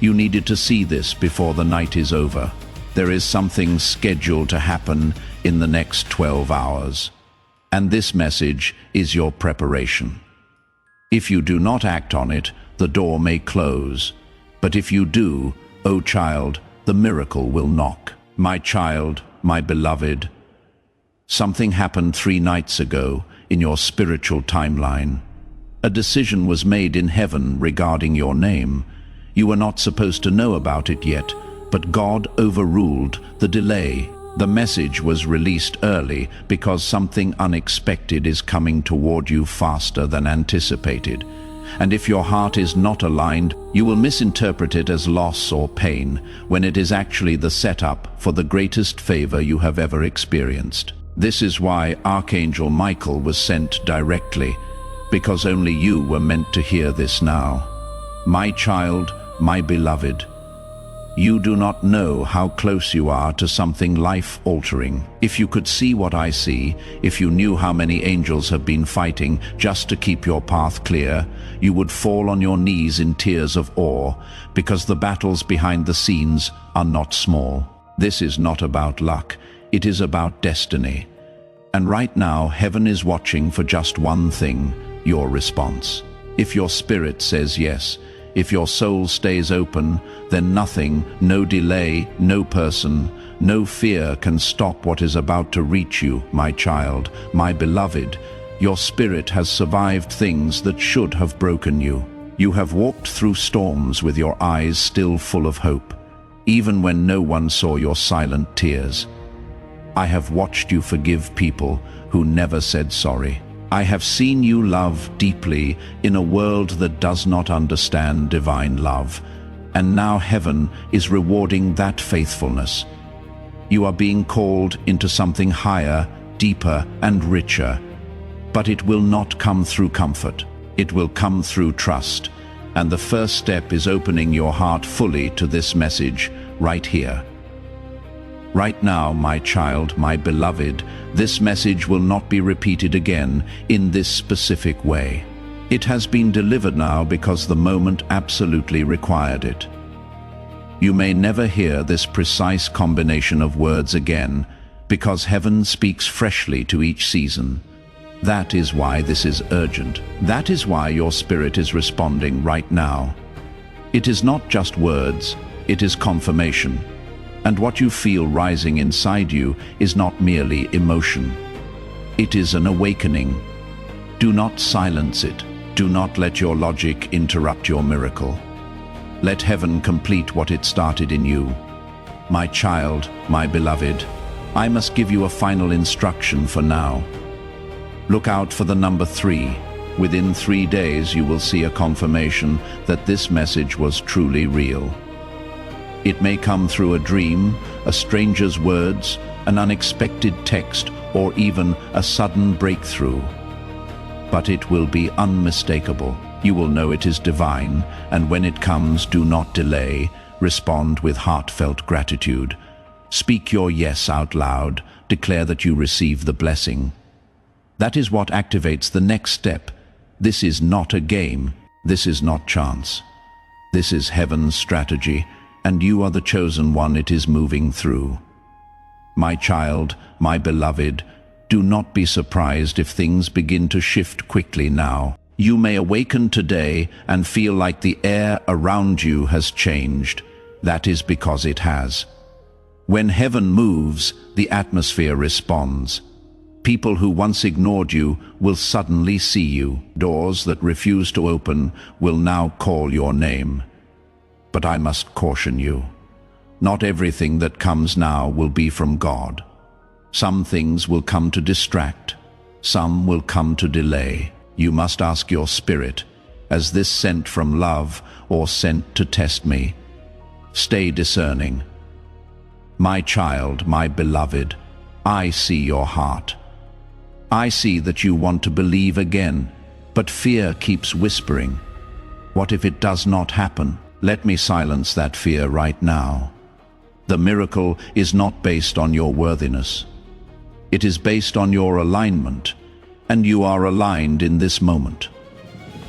You needed to see this before the night is over. There is something scheduled to happen in the next 12 hours. And this message is your preparation. If you do not act on it, the door may close. But if you do, O child, the miracle will knock. My child, my beloved, something happened 3 nights ago in your spiritual timeline. A decision was made in heaven regarding your name. You were not supposed to know about it yet, but God overruled the delay. The message was released early because something unexpected is coming toward you faster than anticipated. And if your heart is not aligned, you will misinterpret it as loss or pain, when it is actually the setup for the greatest favor you have ever experienced. This is why Archangel Michael was sent directly, because only you were meant to hear this now. My child, my beloved, you do not know how close you are to something life-altering. If you could see what I see, if you knew how many angels have been fighting just to keep your path clear, you would fall on your knees in tears of awe, because the battles behind the scenes are not small. This is not about luck, it is about destiny. And right now, heaven is watching for just one thing: your response. If your spirit says yes, if your soul stays open, then nothing, no delay, no person, no fear can stop what is about to reach you, my child, my beloved. Your spirit has survived things that should have broken you. You have walked through storms with your eyes still full of hope, even when no one saw your silent tears. I have watched you forgive people who never said sorry. I have seen you love deeply in a world that does not understand divine love, and now heaven is rewarding that faithfulness. You are being called into something higher, deeper, and richer, but it will not come through comfort. It will come through trust, and the first step is opening your heart fully to this message right here. Right now, my child, my beloved, this message will not be repeated again in this specific way. It has been delivered now because the moment absolutely required it. You may never hear this precise combination of words again, because heaven speaks freshly to each season. That is why this is urgent. That is why your spirit is responding right now. It is not just words, it is confirmation. And what you feel rising inside you is not merely emotion. It is an awakening. Do not silence it. Do not let your logic interrupt your miracle. Let heaven complete what it started in you. My child, my beloved, I must give you a final instruction for now. Look out for the number 3. Within 3 days you will see a confirmation that this message was truly real. It may come through a dream, a stranger's words, an unexpected text, or even a sudden breakthrough. But it will be unmistakable. You will know it is divine, and when it comes, do not delay. Respond with heartfelt gratitude. Speak your yes out loud. Declare that you receive the blessing. That is what activates the next step. This is not a game. This is not chance. This is heaven's strategy, and you are the chosen one it is moving through. My child, my beloved, do not be surprised if things begin to shift quickly now. You may awaken today and feel like the air around you has changed. That is because it has. When heaven moves, the atmosphere responds. People who once ignored you will suddenly see you. Doors that refuse to open will now call your name. But I must caution you. Not everything that comes now will be from God. Some things will come to distract. Some will come to delay. You must ask your spirit, is this sent from love or sent to test me? Stay discerning. My child, my beloved, I see your heart. I see that you want to believe again, but fear keeps whispering. What if it does not happen? Let me silence that fear right now. The miracle is not based on your worthiness. It is based on your alignment, and you are aligned in this moment.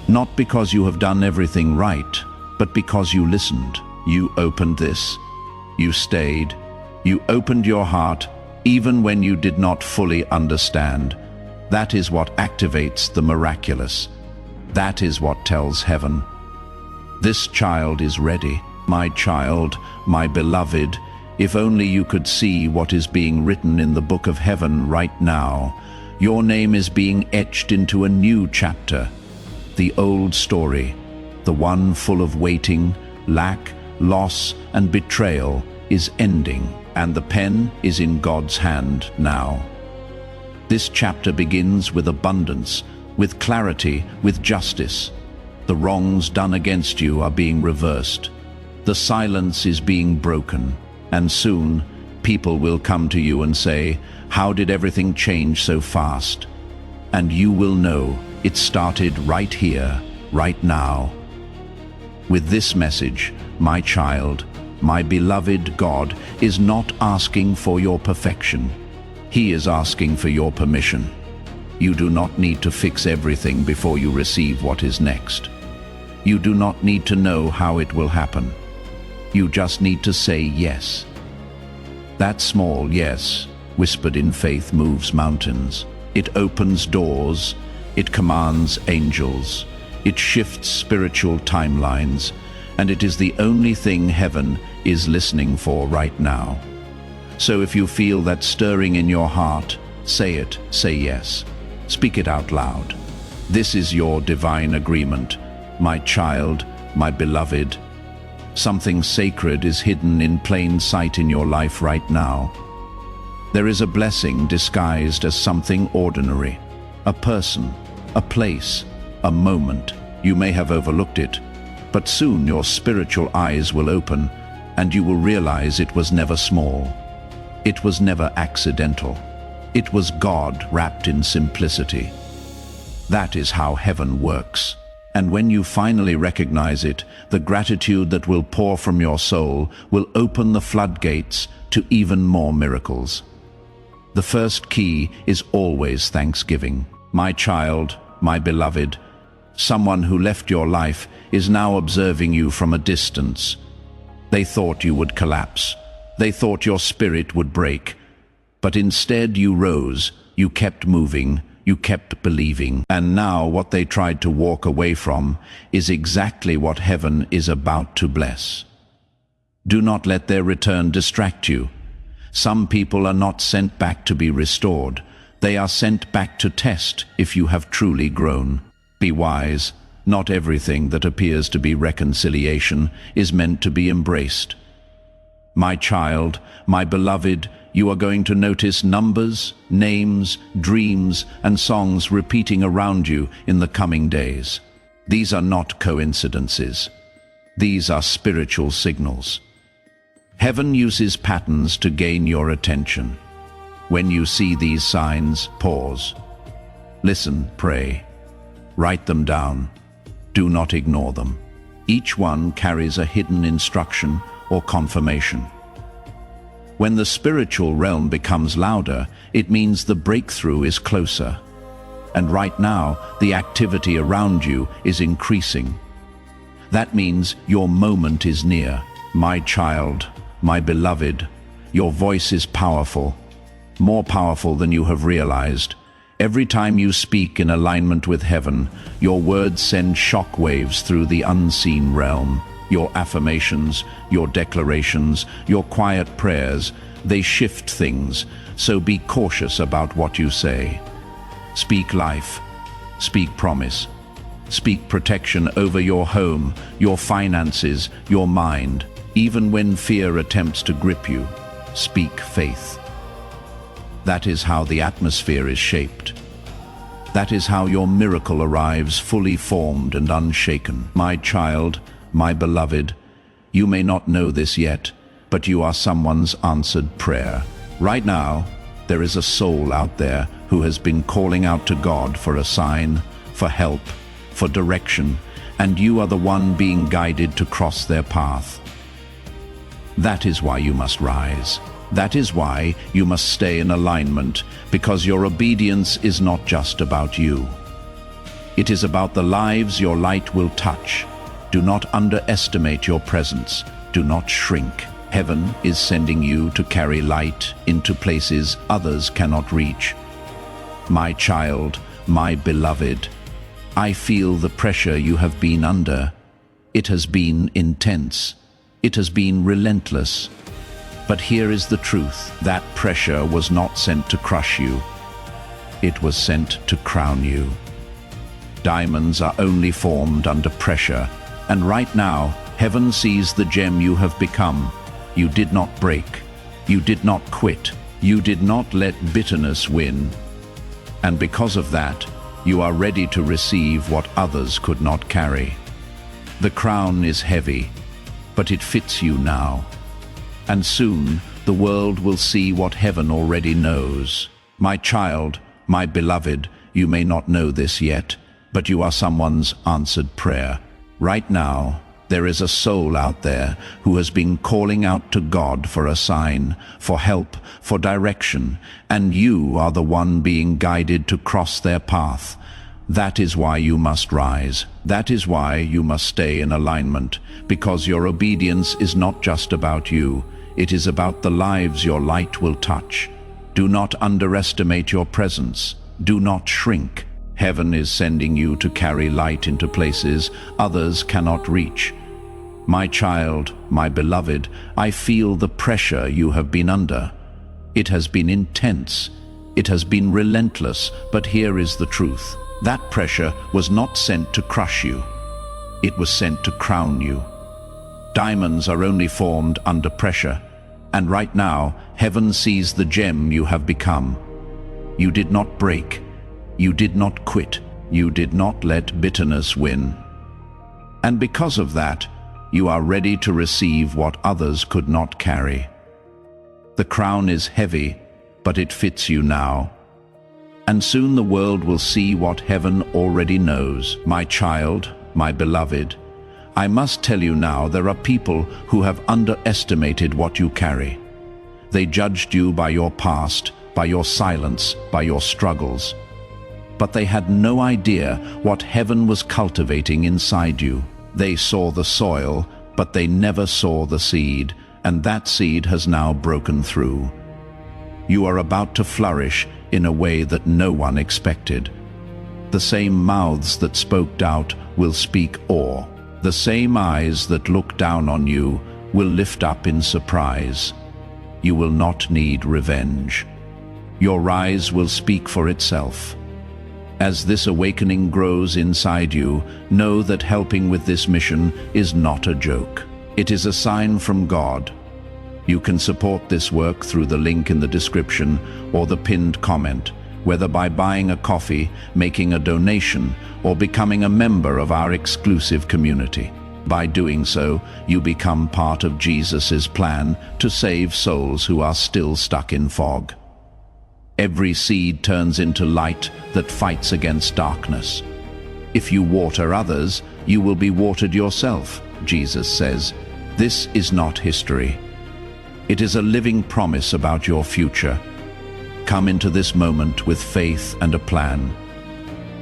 Not because you have done everything right, but because you listened. You opened this. You stayed. You opened your heart, even when you did not fully understand. That is what activates the miraculous. That is what tells heaven, this child is ready. My child, my beloved, if only you could see what is being written in the book of heaven right now. Your name is being etched into a new chapter. The old story, the one full of waiting, lack, loss, and betrayal, is ending, and the pen is in God's hand now. This chapter begins with abundance, with clarity, with justice. The wrongs done against you are being reversed. The silence is being broken, and soon people will come to you and say, how did everything change so fast? And you will know it started right here, right now. With this message, my child, my beloved, God is not asking for your perfection. He is asking for your permission. You do not need to fix everything before you receive what is next. You do not need to know how it will happen. You just need to say yes. That small yes, whispered in faith, moves mountains. It opens doors. It commands angels. It shifts spiritual timelines. And it is the only thing heaven is listening for right now. So if you feel that stirring in your heart, say it, say yes. Speak it out loud. This is your divine agreement. My child, my beloved. Something sacred is hidden in plain sight in your life right now. There is a blessing disguised as something ordinary. A person, a place, a moment. You may have overlooked it, but soon your spiritual eyes will open and you will realize it was never small. It was never accidental. It was God wrapped in simplicity. That is how heaven works. And when you finally recognize it, the gratitude that will pour from your soul will open the floodgates to even more miracles. The first key is always thanksgiving. My child, my beloved, someone who left your life is now observing you from a distance. They thought you would collapse. They thought your spirit would break. But instead you rose, you kept moving, you kept believing. And now what they tried to walk away from is exactly what heaven is about to bless. Do not let their return distract you. Some people are not sent back to be restored. They are sent back to test if you have truly grown. Be wise. Not everything that appears to be reconciliation is meant to be embraced. My child, my beloved, you are going to notice numbers, names, dreams, and songs repeating around you in the coming days. These are not coincidences. These are spiritual signals. Heaven uses patterns to gain your attention. When you see these signs, pause. Listen, pray. Write them down. Do not ignore them. Each one carries a hidden instruction or confirmation. When the spiritual realm becomes louder, it means the breakthrough is closer. And right now, the activity around you is increasing. That means your moment is near. My child, my beloved, your voice is powerful, more powerful than you have realized. Every time you speak in alignment with heaven, your words send shock waves through the unseen realm. Your affirmations, your declarations, your quiet prayers, they shift things, so be cautious about what you say. Speak life, speak promise, speak protection over your home, your finances, your mind. Even when fear attempts to grip you, speak faith. That is how the atmosphere is shaped. That is how your miracle arrives fully formed and unshaken. My child, my beloved, you may not know this yet, but you are someone's answered prayer. Right now, there is a soul out there who has been calling out to God for a sign, for help, for direction, and you are the one being guided to cross their path. That is why you must rise. That is why you must stay in alignment, because your obedience is not just about you. It is about the lives your light will touch. Do not underestimate your presence. Do not shrink. Heaven is sending you to carry light into places others cannot reach. My child, my beloved, I feel the pressure you have been under. It has been intense. It has been relentless. But here is the truth. That pressure was not sent to crush you. It was sent to crown you. Diamonds are only formed under pressure. And right now, heaven sees the gem you have become. You did not break. You did not quit. You did not let bitterness win. And because of that, you are ready to receive what others could not carry. The crown is heavy, but it fits you now. And soon, the world will see what heaven already knows. My child, my beloved, you may not know this yet, but you are someone's answered prayer. Right now, there is a soul out there who has been calling out to God for a sign, for help, for direction, and you are the one being guided to cross their path. That is why you must rise. That is why you must stay in alignment, because your obedience is not just about you. It is about the lives your light will touch. Do not underestimate your presence. Do not shrink. Heaven is sending you to carry light into places others cannot reach. My child, my beloved, I feel the pressure you have been under. It has been intense. It has been relentless, but here is the truth. That pressure was not sent to crush you. It was sent to crown you. Diamonds are only formed under pressure, and right now, heaven sees the gem you have become. You did not break. You did not quit. You did not let bitterness win. And because of that, you are ready to receive what others could not carry. The crown is heavy, but it fits you now. And soon the world will see what heaven already knows. My child, my beloved, I must tell you now, there are people who have underestimated what you carry. They judged you by your past, by your silence, by your struggles. But they had no idea what heaven was cultivating inside you. They saw the soil, but they never saw the seed, and that seed has now broken through. You are about to flourish in a way that no one expected. The same mouths that spoke doubt will speak awe. The same eyes that look down on you will lift up in surprise. You will not need revenge. Your rise will speak for itself. As this awakening grows inside you, know that helping with this mission is not a joke. It is a sign from God. You can support this work through the link in the description or the pinned comment, whether by buying a coffee, making a donation, or becoming a member of our exclusive community. By doing so, you become part of Jesus' plan to save souls who are still stuck in fog. Every seed turns into light that fights against darkness. If you water others, you will be watered yourself, Jesus says. This is not history. It is a living promise about your future. Come into this moment with faith and a plan.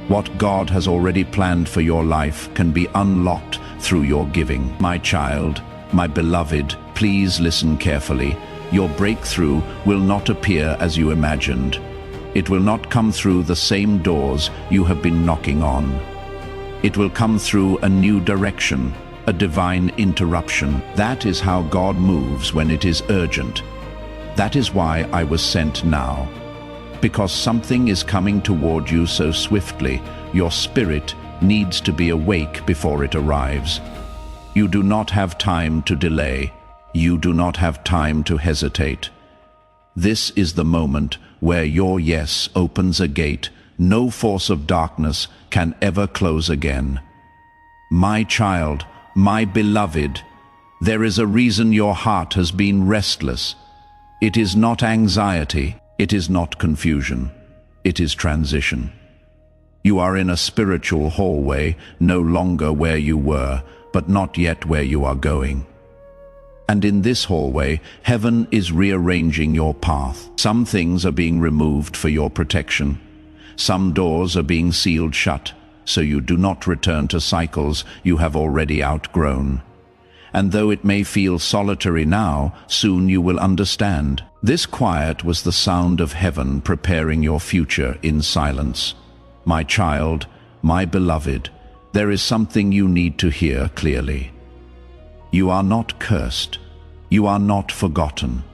What God has already planned for your life can be unlocked through your giving. My child, my beloved, please listen carefully. Your breakthrough will not appear as you imagined. It will not come through the same doors you have been knocking on. It will come through a new direction, a divine interruption. That is how God moves when it is urgent. That is why I was sent now. Because something is coming toward you so swiftly, your spirit needs to be awake before it arrives. You do not have time to delay. You do not have time to hesitate. This is the moment where your yes opens a gate no force of darkness can ever close again. My child, my beloved, there is a reason your heart has been restless. It is not anxiety. It is not confusion. It is transition. You are in a spiritual hallway, no longer where you were, but not yet where you are going. And in this hallway, heaven is rearranging your path. Some things are being removed for your protection. Some doors are being sealed shut, so you do not return to cycles you have already outgrown. And though it may feel solitary now, soon you will understand. This quiet was the sound of heaven preparing your future in silence. My child, my beloved, there is something you need to hear clearly. You are not cursed. You are not forgotten.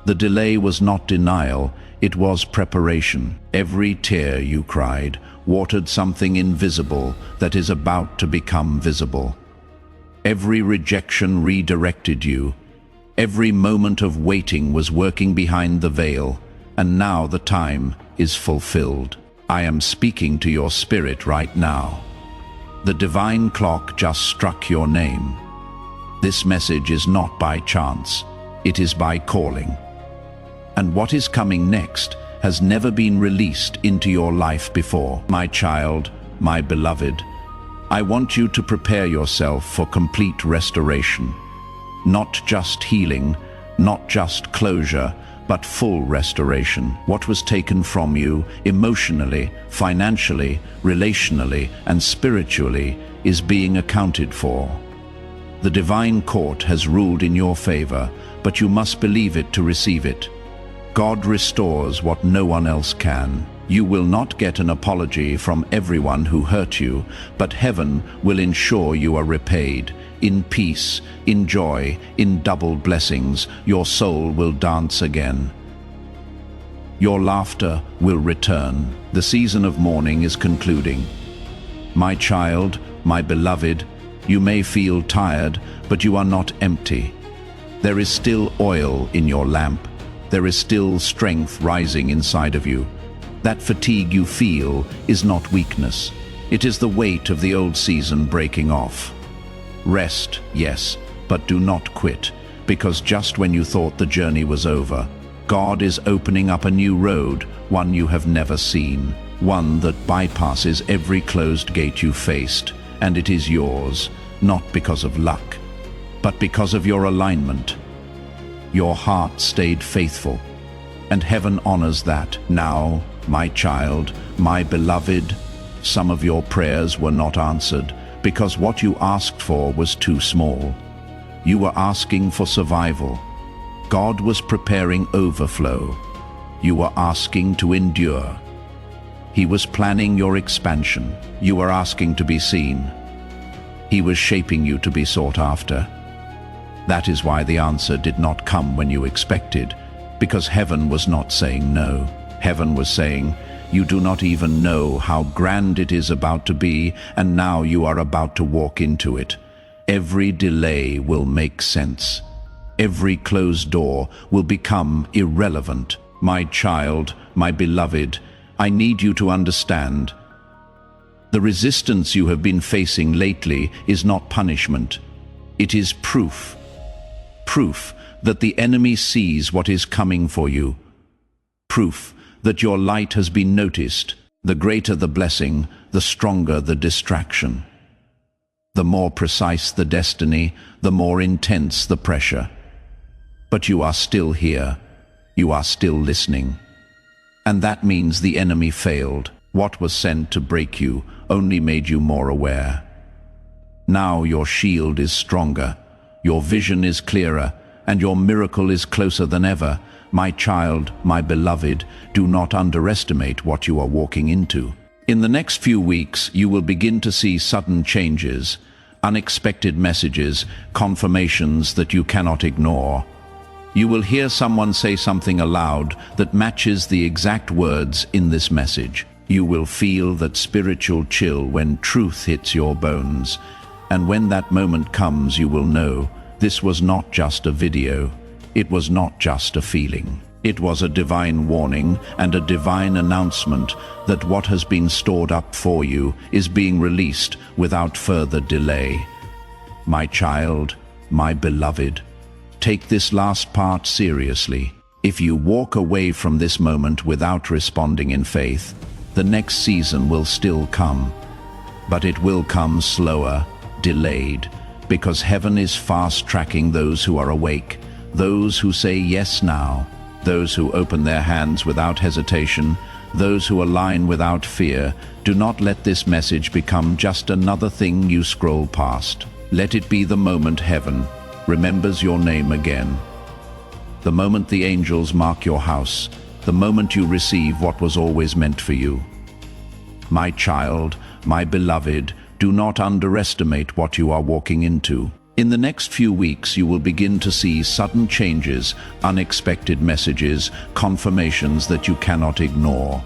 The delay was not denial, it was preparation. Every tear you cried watered something invisible that is about to become visible. Every rejection redirected you. Every moment of waiting was working behind the veil, and now the time is fulfilled. I am speaking to your spirit right now. The divine clock just struck your name. This message is not by chance, it is by calling. And what is coming next has never been released into your life before. My child, my beloved, I want you to prepare yourself for complete restoration. Not just healing, not just closure, but full restoration. What was taken from you emotionally, financially, relationally, and spiritually is being accounted for. The divine court has ruled in your favor, but you must believe it to receive it. God restores what no one else can. You will not get an apology from everyone who hurt you, but heaven will ensure you are repaid. In peace, in joy, in double blessings, your soul will dance again. Your laughter will return. The season of mourning is concluding. My child, my beloved, you may feel tired, but you are not empty. There is still oil in your lamp. There is still strength rising inside of you. That fatigue you feel is not weakness. It is the weight of the old season breaking off. Rest, yes, but do not quit, because just when you thought the journey was over, God is opening up a new road, one you have never seen, one that bypasses every closed gate you faced, and it is yours, not because of luck, but because of your alignment. Your heart stayed faithful, and heaven honors that. Now, my child, my beloved, some of your prayers were not answered because what you asked for was too small. You were asking for survival. God was preparing overflow. You were asking to endure. He was planning your expansion. You were asking to be seen. He was shaping you to be sought after. That is why the answer did not come when you expected, because heaven was not saying no. Heaven was saying, you do not even know how grand it is about to be, and now you are about to walk into it. Every delay will make sense. Every closed door will become irrelevant. My child, my beloved, I need you to understand. The resistance you have been facing lately is not punishment. It is proof. Proof that the enemy sees what is coming for you. Proof that your light has been noticed. The greater the blessing, the stronger the distraction. The more precise the destiny, the more intense the pressure. But you are still here. You are still listening. And that means the enemy failed. What was sent to break you only made you more aware. Now your shield is stronger, your vision is clearer, and your miracle is closer than ever. My child, my beloved, do not underestimate what you are walking into. In the next few weeks, you will begin to see sudden changes, unexpected messages, confirmations that you cannot ignore. You will hear someone say something aloud that matches the exact words in this message. You will feel that spiritual chill when truth hits your bones. And when that moment comes, you will know this was not just a video. It was not just a feeling. It was a divine warning and a divine announcement that what has been stored up for you is being released without further delay. My child, my beloved, take this last part seriously. If you walk away from this moment without responding in faith, the next season will still come. But it will come slower, delayed, because heaven is fast-tracking those who are awake, those who say yes now, those who open their hands without hesitation, those who align without fear. Do not let this message become just another thing you scroll past. Let it be the moment heaven remembers your name again. The moment the angels mark your house, the moment you receive what was always meant for you. My child, my beloved, do not underestimate what you are walking into. In the next few weeks, you will begin to see sudden changes, unexpected messages, confirmations that you cannot ignore.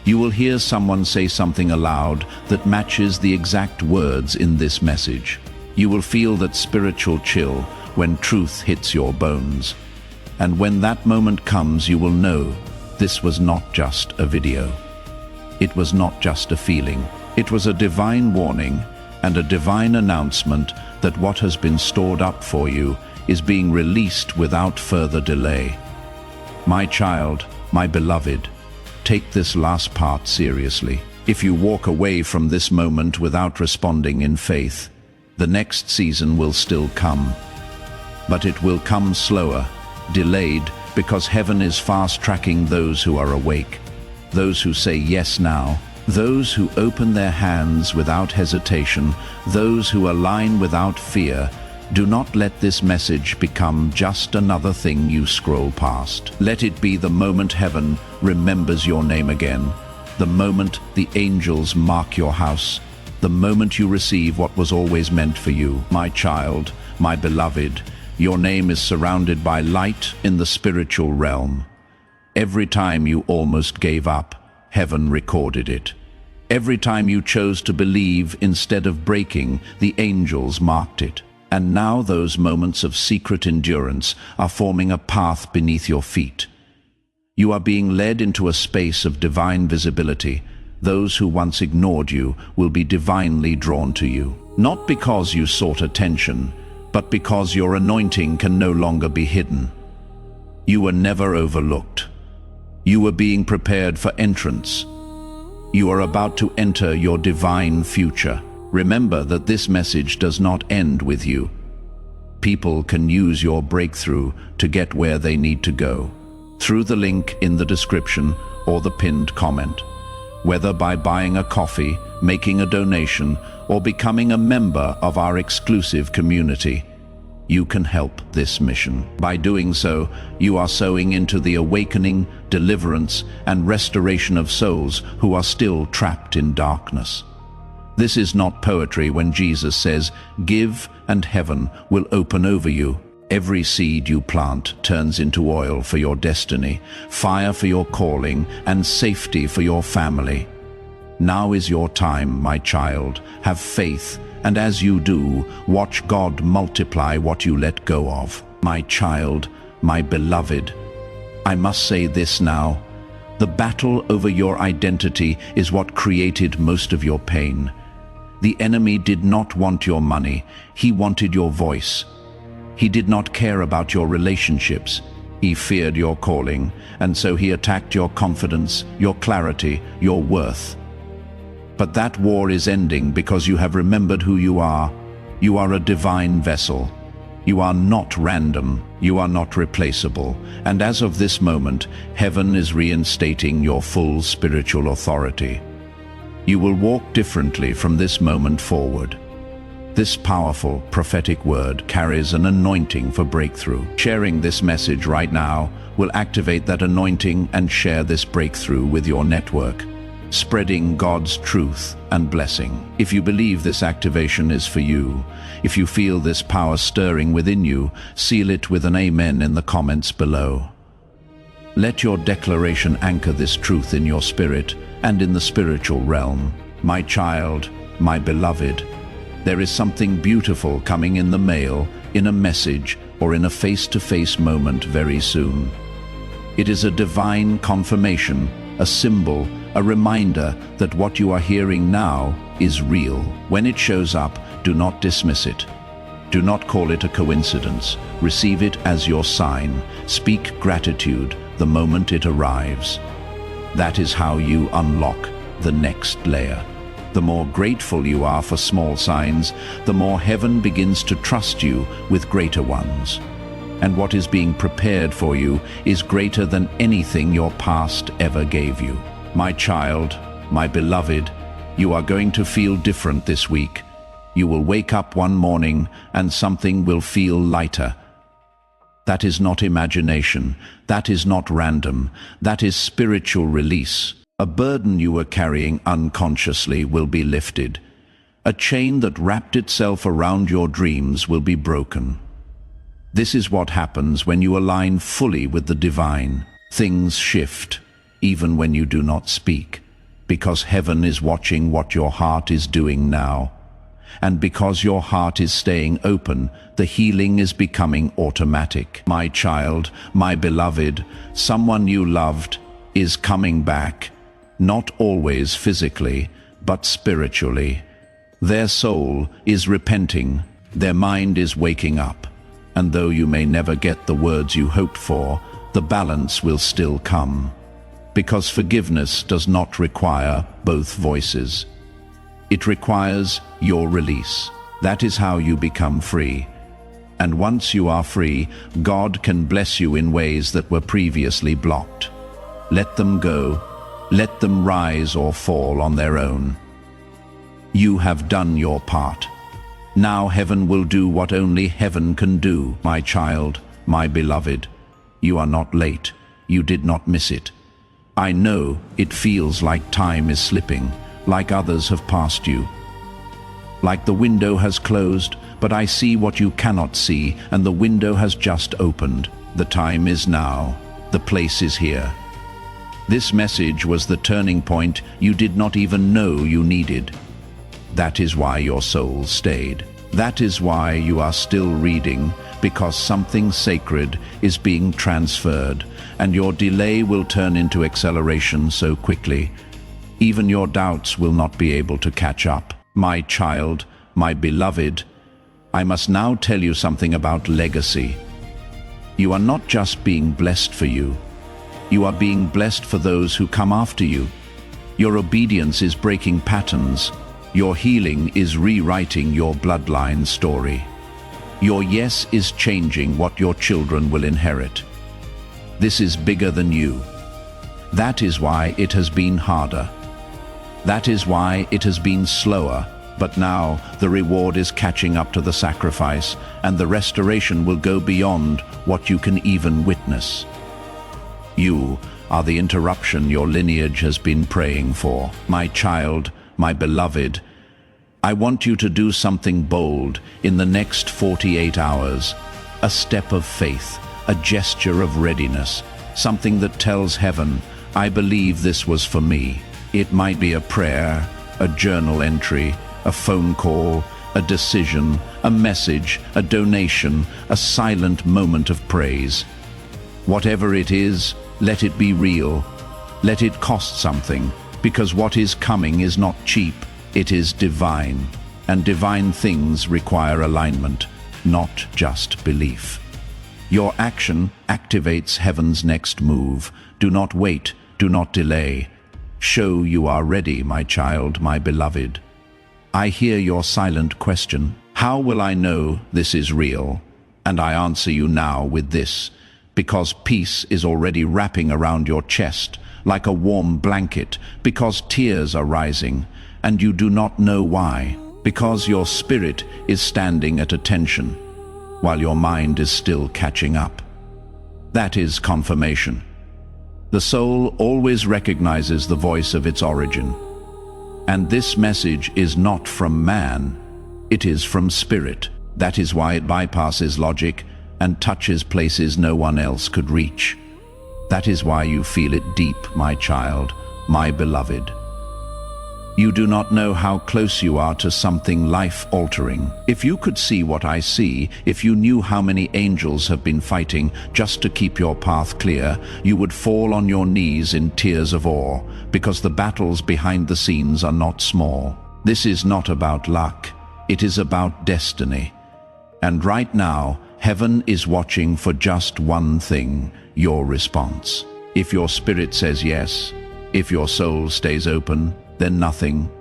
You will hear someone say something aloud that matches the exact words in this message. You will feel that spiritual chill when truth hits your bones. And when that moment comes, you will know this was not just a video. It was not just a feeling. It was a divine warning and a divine announcement that what has been stored up for you is being released without further delay. My child, my beloved, take this last part seriously. If you walk away from this moment without responding in faith, the next season will still come. But it will come slower, delayed, because heaven is fast-tracking those who are awake, those who say yes now, those who open their hands without hesitation, those who align without fear. Do not let this message become just another thing you scroll past. Let it be the moment heaven remembers your name again, the moment the angels mark your house, the moment you receive what was always meant for you. My child, my beloved, your name is surrounded by light in the spiritual realm. Every time you almost gave up, heaven recorded it. Every time you chose to believe instead of breaking, the angels marked it. And now those moments of secret endurance are forming a path beneath your feet. You are being led into a space of divine visibility. Those who once ignored you will be divinely drawn to you. Not because you sought attention, but because your anointing can no longer be hidden. You were never overlooked. You were being prepared for entrance. You are about to enter your divine future. Remember that this message does not end with you. People can use your breakthrough to get where they need to go, through the link in the description or the pinned comment. Whether by buying a coffee, making a donation, or becoming a member of our exclusive community, you can help this mission. By doing so, you are sowing into the awakening, deliverance, and restoration of souls who are still trapped in darkness. This is not poetry when Jesus says, "Give and heaven will open over you." Every seed you plant turns into oil for your destiny, fire for your calling, and safety for your family. Now is your time, my child. Have faith, and as you do, watch God multiply what you let go of. My child, my beloved, I must say this now. The battle over your identity is what created most of your pain. The enemy did not want your money, he wanted your voice. He did not care about your relationships. He feared your calling, and so he attacked your confidence, your clarity, your worth. But that war is ending because you have remembered who you are. You are a divine vessel. You are not random. You are not replaceable. And as of this moment, heaven is reinstating your full spiritual authority. You will walk differently from this moment forward. This powerful prophetic word carries an anointing for breakthrough. Sharing this message right now will activate that anointing and share this breakthrough with your network, spreading God's truth and blessing. If you believe this activation is for you, if you feel this power stirring within you, seal it with an amen in the comments below. Let your declaration anchor this truth in your spirit and in the spiritual realm. My child, my beloved, there is something beautiful coming in the mail, in a message, or in a face-to-face moment very soon. It is a divine confirmation, a symbol, a reminder that what you are hearing now is real. When it shows up, do not dismiss it. Do not call it a coincidence. Receive it as your sign. Speak gratitude the moment it arrives. That is how you unlock the next layer. The more grateful you are for small signs, the more heaven begins to trust you with greater ones. And what is being prepared for you is greater than anything your past ever gave you. My child, my beloved, you are going to feel different this week. You will wake up one morning and something will feel lighter. That is not imagination. That is not random. That is spiritual release. A burden you were carrying unconsciously will be lifted. A chain that wrapped itself around your dreams will be broken. This is what happens when you align fully with the divine. Things shift, even when you do not speak, because heaven is watching what your heart is doing now. And because your heart is staying open, the healing is becoming automatic. My child, my beloved, someone you loved is coming back. Not always physically, but spiritually. Their soul is repenting, their mind is waking up, and though you may never get the words you hoped for, the balance will still come. Because forgiveness does not require both voices. It requires your release. That is how you become free. And once you are free, God can bless you in ways that were previously blocked. Let them go. Let them rise or fall on their own. You have done your part. Now heaven will do what only heaven can do. My child, my beloved, you are not late. You did not miss it. I know it feels like time is slipping, like others have passed you. Like the window has closed, but I see what you cannot see, and the window has just opened. The time is now. The place is here. This message was the turning point you did not even know you needed. That is why your soul stayed. That is why you are still reading, because something sacred is being transferred, and your delay will turn into acceleration so quickly. Even your doubts will not be able to catch up. My child, my beloved, I must now tell you something about legacy. You are not just being blessed for you. You are being blessed for those who come after you. Your obedience is breaking patterns. Your healing is rewriting your bloodline story. Your yes is changing what your children will inherit. This is bigger than you. That is why it has been harder. That is why it has been slower. But now the reward is catching up to the sacrifice, and the restoration will go beyond what you can even witness. You are the interruption your lineage has been praying for. My child, my beloved, I want you to do something bold in the next 48 hours. A step of faith, a gesture of readiness, something that tells heaven, I believe this was for me. It might be a prayer, a journal entry, a phone call, a decision, a message, a donation, a silent moment of praise. Whatever it is, let it be real. Let it cost something, because what is coming is not cheap, it is divine. And divine things require alignment, not just belief. Your action activates heaven's next move. Do not wait, do not delay. Show you are ready, my child, my beloved. I hear your silent question. How will I know this is real? And I answer you now with this. Because peace is already wrapping around your chest like a warm blanket, because tears are rising, and you do not know why. Because your spirit is standing at attention, while your mind is still catching up. That is confirmation. The soul always recognizes the voice of its origin. And this message is not from man, it is from spirit. That is why it bypasses logic and touches places no one else could reach. That is why you feel it deep, my child, my beloved. You do not know how close you are to something life-altering. If you could see what I see, if you knew how many angels have been fighting just to keep your path clear, you would fall on your knees in tears of awe, because the battles behind the scenes are not small. This is not about luck, it is about destiny. And right now, heaven is watching for just one thing, your response. If your spirit says yes, if your soul stays open, then nothing,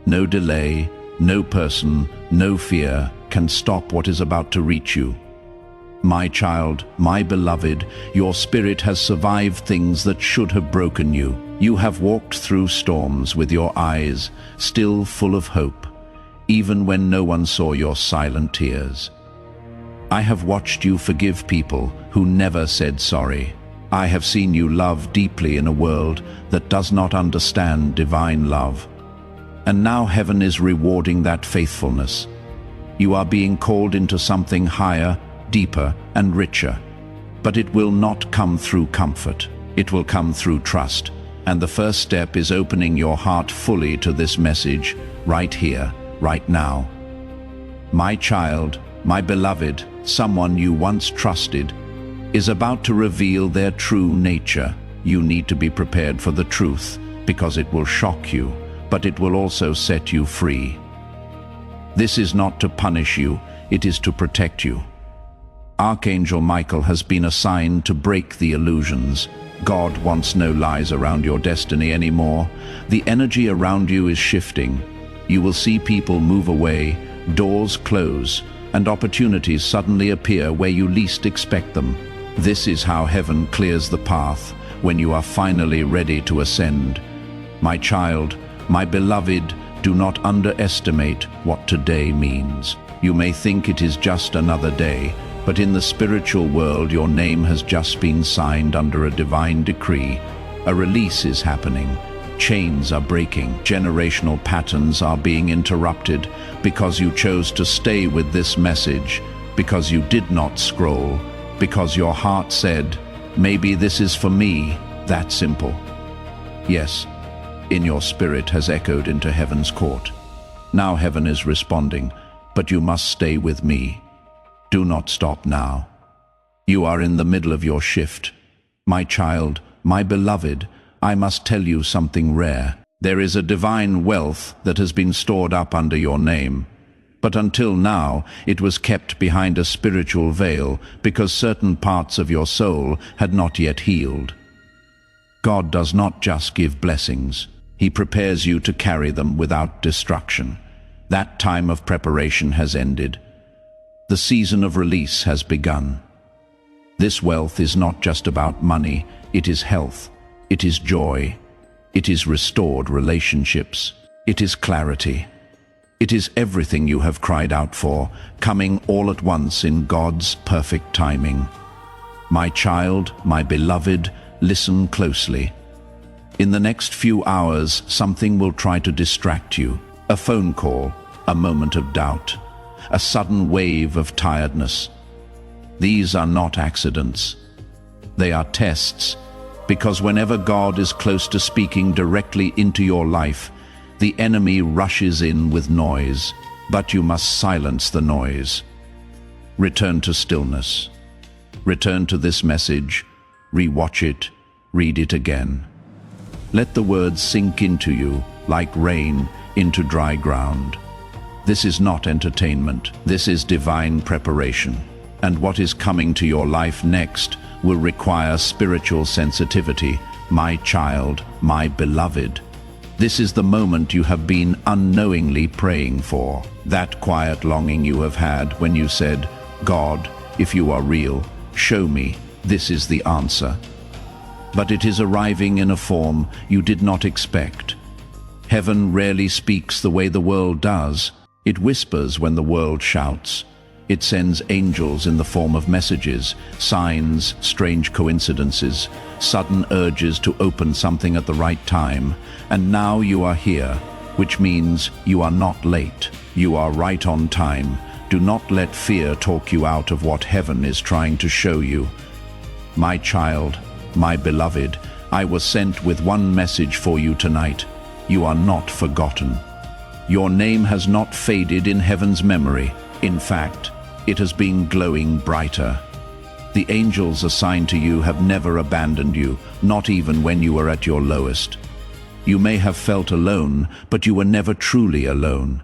no delay, no person, no fear can stop what is about to reach you. My child, my beloved, your spirit has survived things that should have broken you. You have walked through storms with your eyes still full of hope, even when no one saw your silent tears. I have watched you forgive people who never said sorry. I have seen you love deeply in a world that does not understand divine love. And now heaven is rewarding that faithfulness. You are being called into something higher, deeper, and richer. But it will not come through comfort. It will come through trust. And the first step is opening your heart fully to this message, right here, right now. My child, my beloved, someone you once trusted, is about to reveal their true nature. You need to be prepared for the truth, because it will shock you, but it will also set you free. This is not to punish you, it is to protect you. Archangel Michael has been assigned to break the illusions. God wants no lies around your destiny anymore. The energy around you is shifting. You will see people move away, doors close, and opportunities suddenly appear where you least expect them. This is how heaven clears the path when you are finally ready to ascend. My child, my beloved, do not underestimate what today means. You may think it is just another day, but in the spiritual world your name has just been signed under a divine decree. A release is happening. Chains are breaking. Generational patterns are being interrupted because you chose to stay with this message, because you did not scroll, because your heart said, maybe this is for me, that simple. Yes, in your spirit has echoed into heaven's court. Now heaven is responding, but you must stay with me. Do not stop now. You are in the middle of your shift. My child, my beloved, I must tell you something rare. There is a divine wealth that has been stored up under your name. But until now, it was kept behind a spiritual veil because certain parts of your soul had not yet healed. God does not just give blessings. He prepares you to carry them without destruction. That time of preparation has ended. The season of release has begun. This wealth is not just about money, it is health, it is joy, it is restored relationships, it is clarity. It is everything you have cried out for, coming all at once in God's perfect timing. My child, my beloved, listen closely. In the next few hours, something will try to distract you. A phone call, a moment of doubt, a sudden wave of tiredness. These are not accidents. They are tests, because whenever God is close to speaking directly into your life, the enemy rushes in with noise, but you must silence the noise. Return to stillness. Return to this message, re-watch it, read it again. Let the words sink into you, like rain into dry ground. This is not entertainment, this is divine preparation. And what is coming to your life next will require spiritual sensitivity, my child, my beloved. This is the moment you have been unknowingly praying for, that quiet longing you have had when you said, God, if you are real, show me, this is the answer. But it is arriving in a form you did not expect. Heaven rarely speaks the way the world does. It whispers when the world shouts. It sends angels in the form of messages, signs, strange coincidences, sudden urges to open something at the right time. And now you are here, which means you are not late. You are right on time. Do not let fear talk you out of what heaven is trying to show you. My child, my beloved, I was sent with one message for you tonight. You are not forgotten. Your name has not faded in heaven's memory. In fact, it has been glowing brighter. The angels assigned to you have never abandoned you, not even when you were at your lowest. You may have felt alone, but you were never truly alone.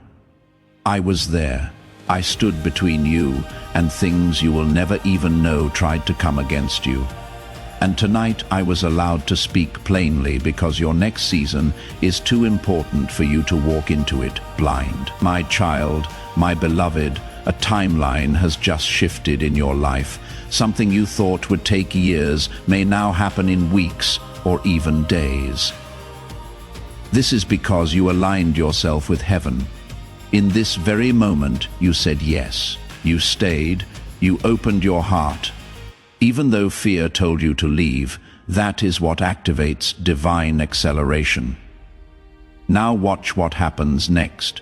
I was there. I stood between you and things you will never even know tried to come against you. And tonight I was allowed to speak plainly because your next season is too important for you to walk into it blind. My child, my beloved, a timeline has just shifted in your life. Something you thought would take years may now happen in weeks or even days. This is because you aligned yourself with heaven. In this very moment, you said yes. You stayed. You opened your heart. Even though fear told you to leave, that is what activates divine acceleration. Now watch what happens next.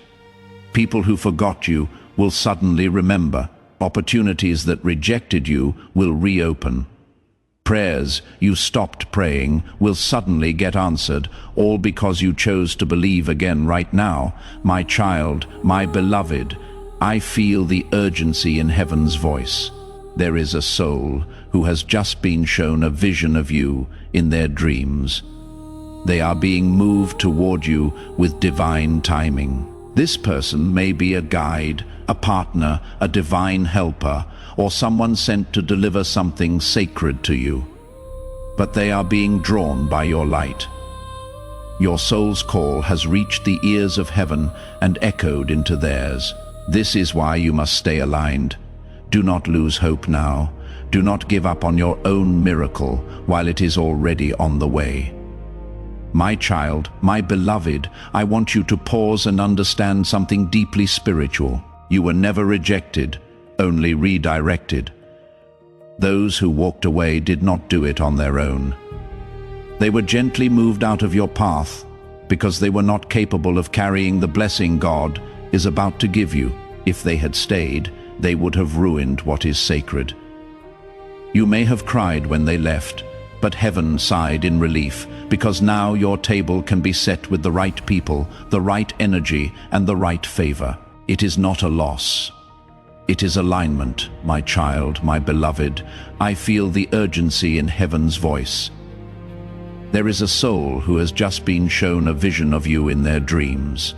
People who forgot you will suddenly remember. Opportunities that rejected you will reopen. Prayers you stopped praying will suddenly get answered, all because you chose to believe again right now. My child, my beloved, I feel the urgency in heaven's voice. There is a soul who has just been shown a vision of you in their dreams. They are being moved toward you with divine timing. This person may be a guide, a partner, a divine helper, or someone sent to deliver something sacred to you. But they are being drawn by your light. Your soul's call has reached the ears of heaven and echoed into theirs. This is why you must stay aligned. Do not lose hope now. Do not give up on your own miracle while it is already on the way. My child, my beloved, I want you to pause and understand something deeply spiritual. You were never rejected, only redirected. Those who walked away did not do it on their own. They were gently moved out of your path because they were not capable of carrying the blessing God is about to give you. If they had stayed, they would have ruined what is sacred. You may have cried when they left, but heaven sighed in relief, because now your table can be set with the right people, the right energy, and the right favor. It is not a loss. It is alignment, my child, my beloved. I feel the urgency in heaven's voice. There is a soul who has just been shown a vision of you in their dreams.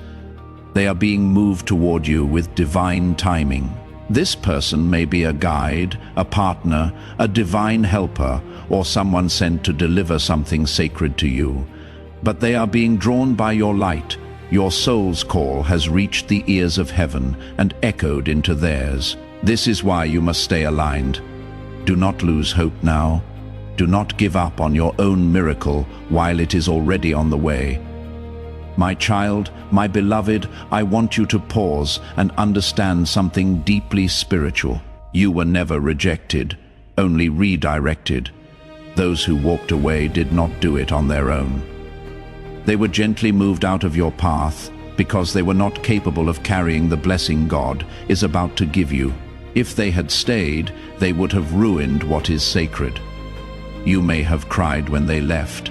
They are being moved toward you with divine timing. This person may be a guide, a partner, a divine helper, or someone sent to deliver something sacred to you. But they are being drawn by your light. Your soul's call has reached the ears of heaven and echoed into theirs. This is why you must stay aligned. Do not lose hope now. Do not give up on your own miracle while it is already on the way. My child, my beloved, I want you to pause and understand something deeply spiritual. You were never rejected, only redirected. Those who walked away did not do it on their own. They were gently moved out of your path because they were not capable of carrying the blessing God is about to give you. If they had stayed, they would have ruined what is sacred. You may have cried when they left,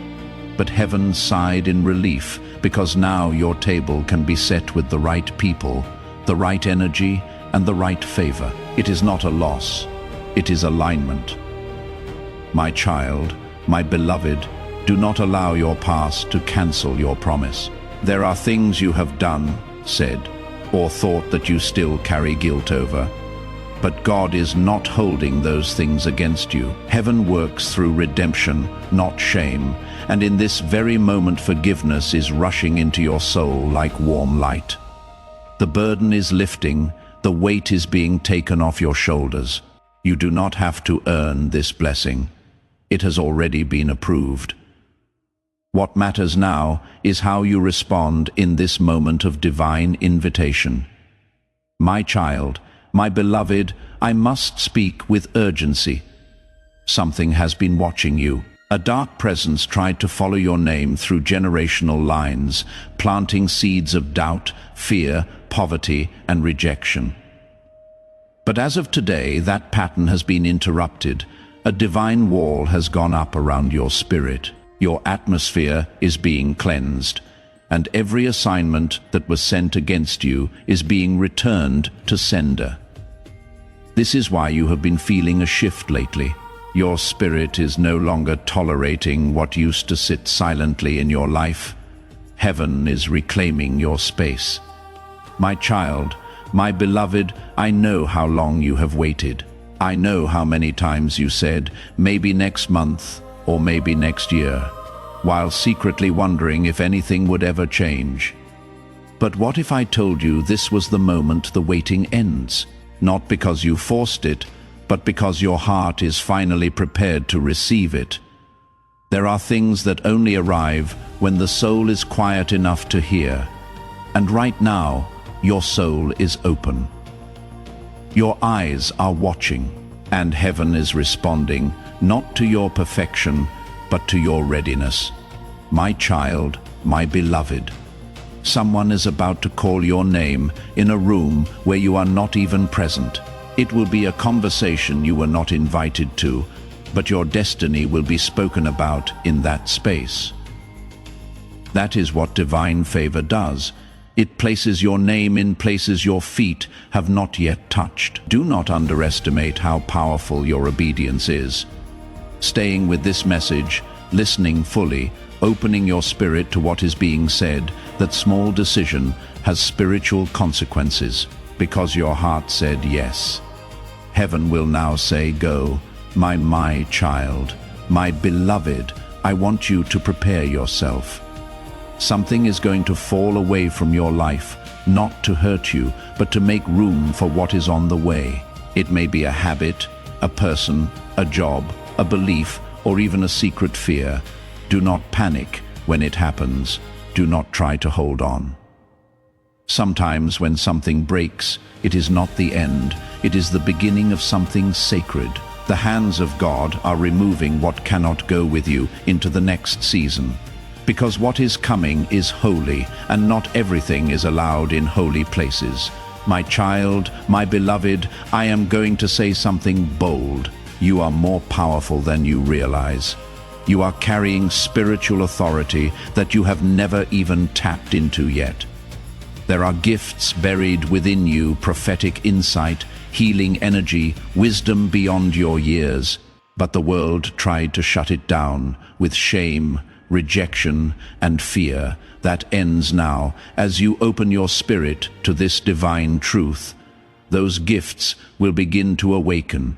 but heaven sighed in relief because now your table can be set with the right people, the right energy, and the right favor. It is not a loss. It is alignment. My child, my beloved, do not allow your past to cancel your promise. There are things you have done, said, or thought that you still carry guilt over. But God is not holding those things against you. Heaven works through redemption, not shame, and in this very moment forgiveness is rushing into your soul like warm light. The burden is lifting, the weight is being taken off your shoulders. You do not have to earn this blessing. It has already been approved. What matters now is how you respond in this moment of divine invitation. My child, my beloved, I must speak with urgency. Something has been watching you. A dark presence tried to follow your name through generational lines, planting seeds of doubt, fear, poverty, and rejection. But as of today, that pattern has been interrupted. A divine wall has gone up around your spirit. Your atmosphere is being cleansed, and every assignment that was sent against you is being returned to sender. This is why you have been feeling a shift lately. Your spirit is no longer tolerating what used to sit silently in your life. Heaven is reclaiming your space. My child, my beloved, I know how long you have waited. I know how many times you said, maybe next month or maybe next year, while secretly wondering if anything would ever change. But what if I told you this was the moment the waiting ends? Not because you forced it, but because your heart is finally prepared to receive it. There are things that only arrive when the soul is quiet enough to hear. And right now, your soul is open. Your eyes are watching, and heaven is responding, not to your perfection, but to your readiness. My child, my beloved, someone is about to call your name in a room where you are not even present. It will be a conversation you were not invited to, but your destiny will be spoken about in that space. That is what divine favor does. It places your name in places your feet have not yet touched. Do not underestimate how powerful your obedience is. Staying with this message, listening fully, opening your spirit to what is being said, that small decision has spiritual consequences, because your heart said yes. Heaven will now say, go, my child, my beloved, I want you to prepare yourself. Something is going to fall away from your life, not to hurt you, but to make room for what is on the way. It may be a habit, a person, a job, a belief, or even a secret fear. Do not panic when it happens. Do not try to hold on. Sometimes when something breaks, it is not the end. It is the beginning of something sacred. The hands of God are removing what cannot go with you into the next season. Because what is coming is holy, and not everything is allowed in holy places. My child, my beloved, I am going to say something bold. You are more powerful than you realize. You are carrying spiritual authority that you have never even tapped into yet. There are gifts buried within you, prophetic insight, healing energy, wisdom beyond your years. But the world tried to shut it down with shame, rejection, and fear. That ends now as you open your spirit to this divine truth. Those gifts will begin to awaken.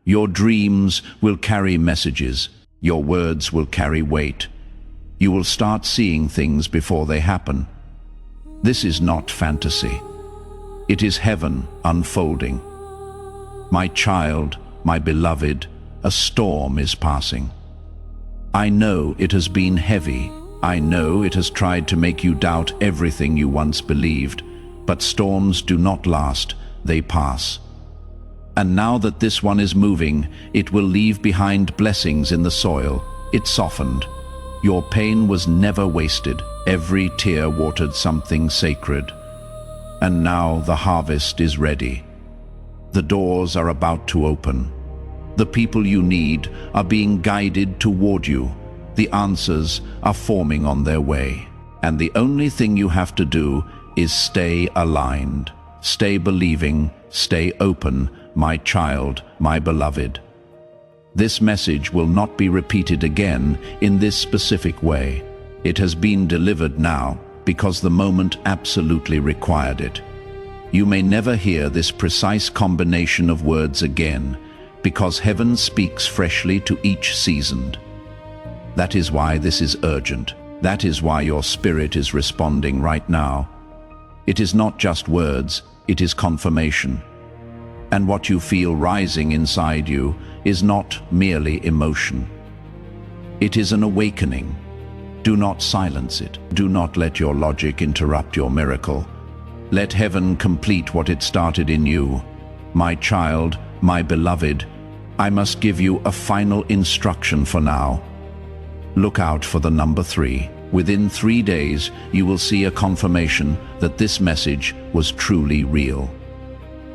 Your dreams will carry messages. Your words will carry weight. You will start seeing things before they happen. This is not fantasy. It is heaven unfolding. My child, my beloved, a storm is passing. I know it has been heavy. I know it has tried to make you doubt everything you once believed. But storms do not last, they pass. And now that this one is moving, it will leave behind blessings in the soil. It softened. Your pain was never wasted. Every tear watered something sacred. And now the harvest is ready. The doors are about to open. The people you need are being guided toward you. The answers are forming on their way. And the only thing you have to do is stay aligned. Stay believing, stay open, my child, my beloved. This message will not be repeated again in this specific way. It has been delivered now because the moment absolutely required it. You may never hear this precise combination of words again, because heaven speaks freshly to each seasoned. That is why this is urgent. That is why your spirit is responding right now. It is not just words, it is confirmation. And what you feel rising inside you is not merely emotion. It is an awakening. Do not silence it. Do not let your logic interrupt your miracle. Let heaven complete what it started in you. My child, my beloved, I must give you a final instruction for now. Look out for the number 3. Within 3 days, you will see a confirmation that this message was truly real.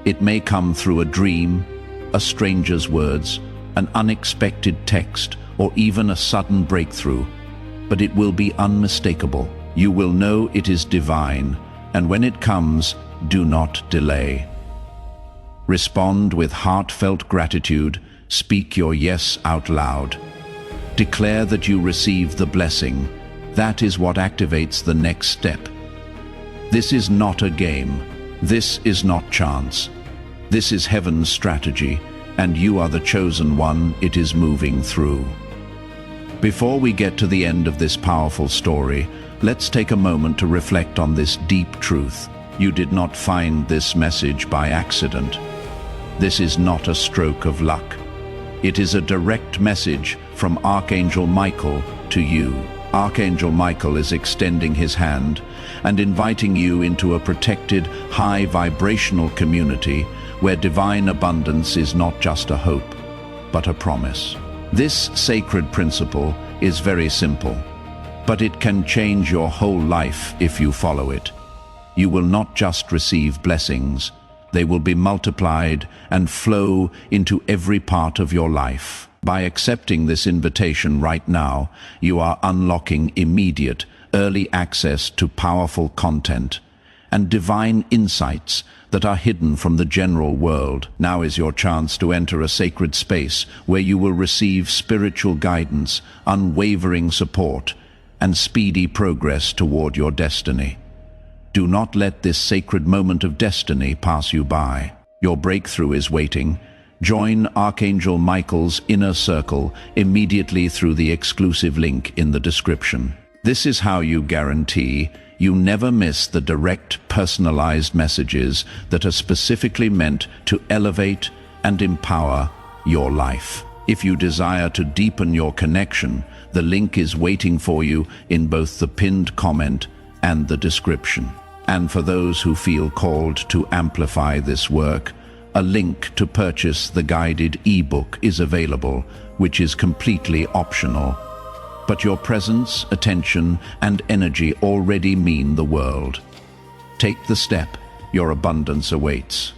It may come through a dream, a stranger's words, an unexpected text, or even a sudden breakthrough, but it will be unmistakable. You will know it is divine, and when it comes, do not delay. Respond with heartfelt gratitude. Speak your yes out loud. Declare that you receive the blessing. That is what activates the next step. This is not a game. This is not chance. This is heaven's strategy, and you are the chosen one it is moving through. Before we get to the end of this powerful story, let's take a moment to reflect on this deep truth. You did not find this message by accident. This is not a stroke of luck. It is a direct message from Archangel Michael to you. Archangel Michael is extending his hand and inviting you into a protected, high vibrational community where divine abundance is not just a hope, but a promise. This sacred principle is very simple, but it can change your whole life if you follow it. You will not just receive blessings, they will be multiplied and flow into every part of your life. By accepting this invitation right now, you are unlocking immediate, early access to powerful content and divine insights that are hidden from the general world. Now is your chance to enter a sacred space where you will receive spiritual guidance, unwavering support, and speedy progress toward your destiny. Do not let this sacred moment of destiny pass you by. Your breakthrough is waiting. Join Archangel Michael's inner circle immediately through the exclusive link in the description. This is how you guarantee you never miss the direct, personalized messages that are specifically meant to elevate and empower your life. If you desire to deepen your connection, the link is waiting for you in both the pinned comment and the description. And for those who feel called to amplify this work, a link to purchase the guided ebook is available, which is completely optional. But your presence, attention, and energy already mean the world. Take the step. Your abundance awaits.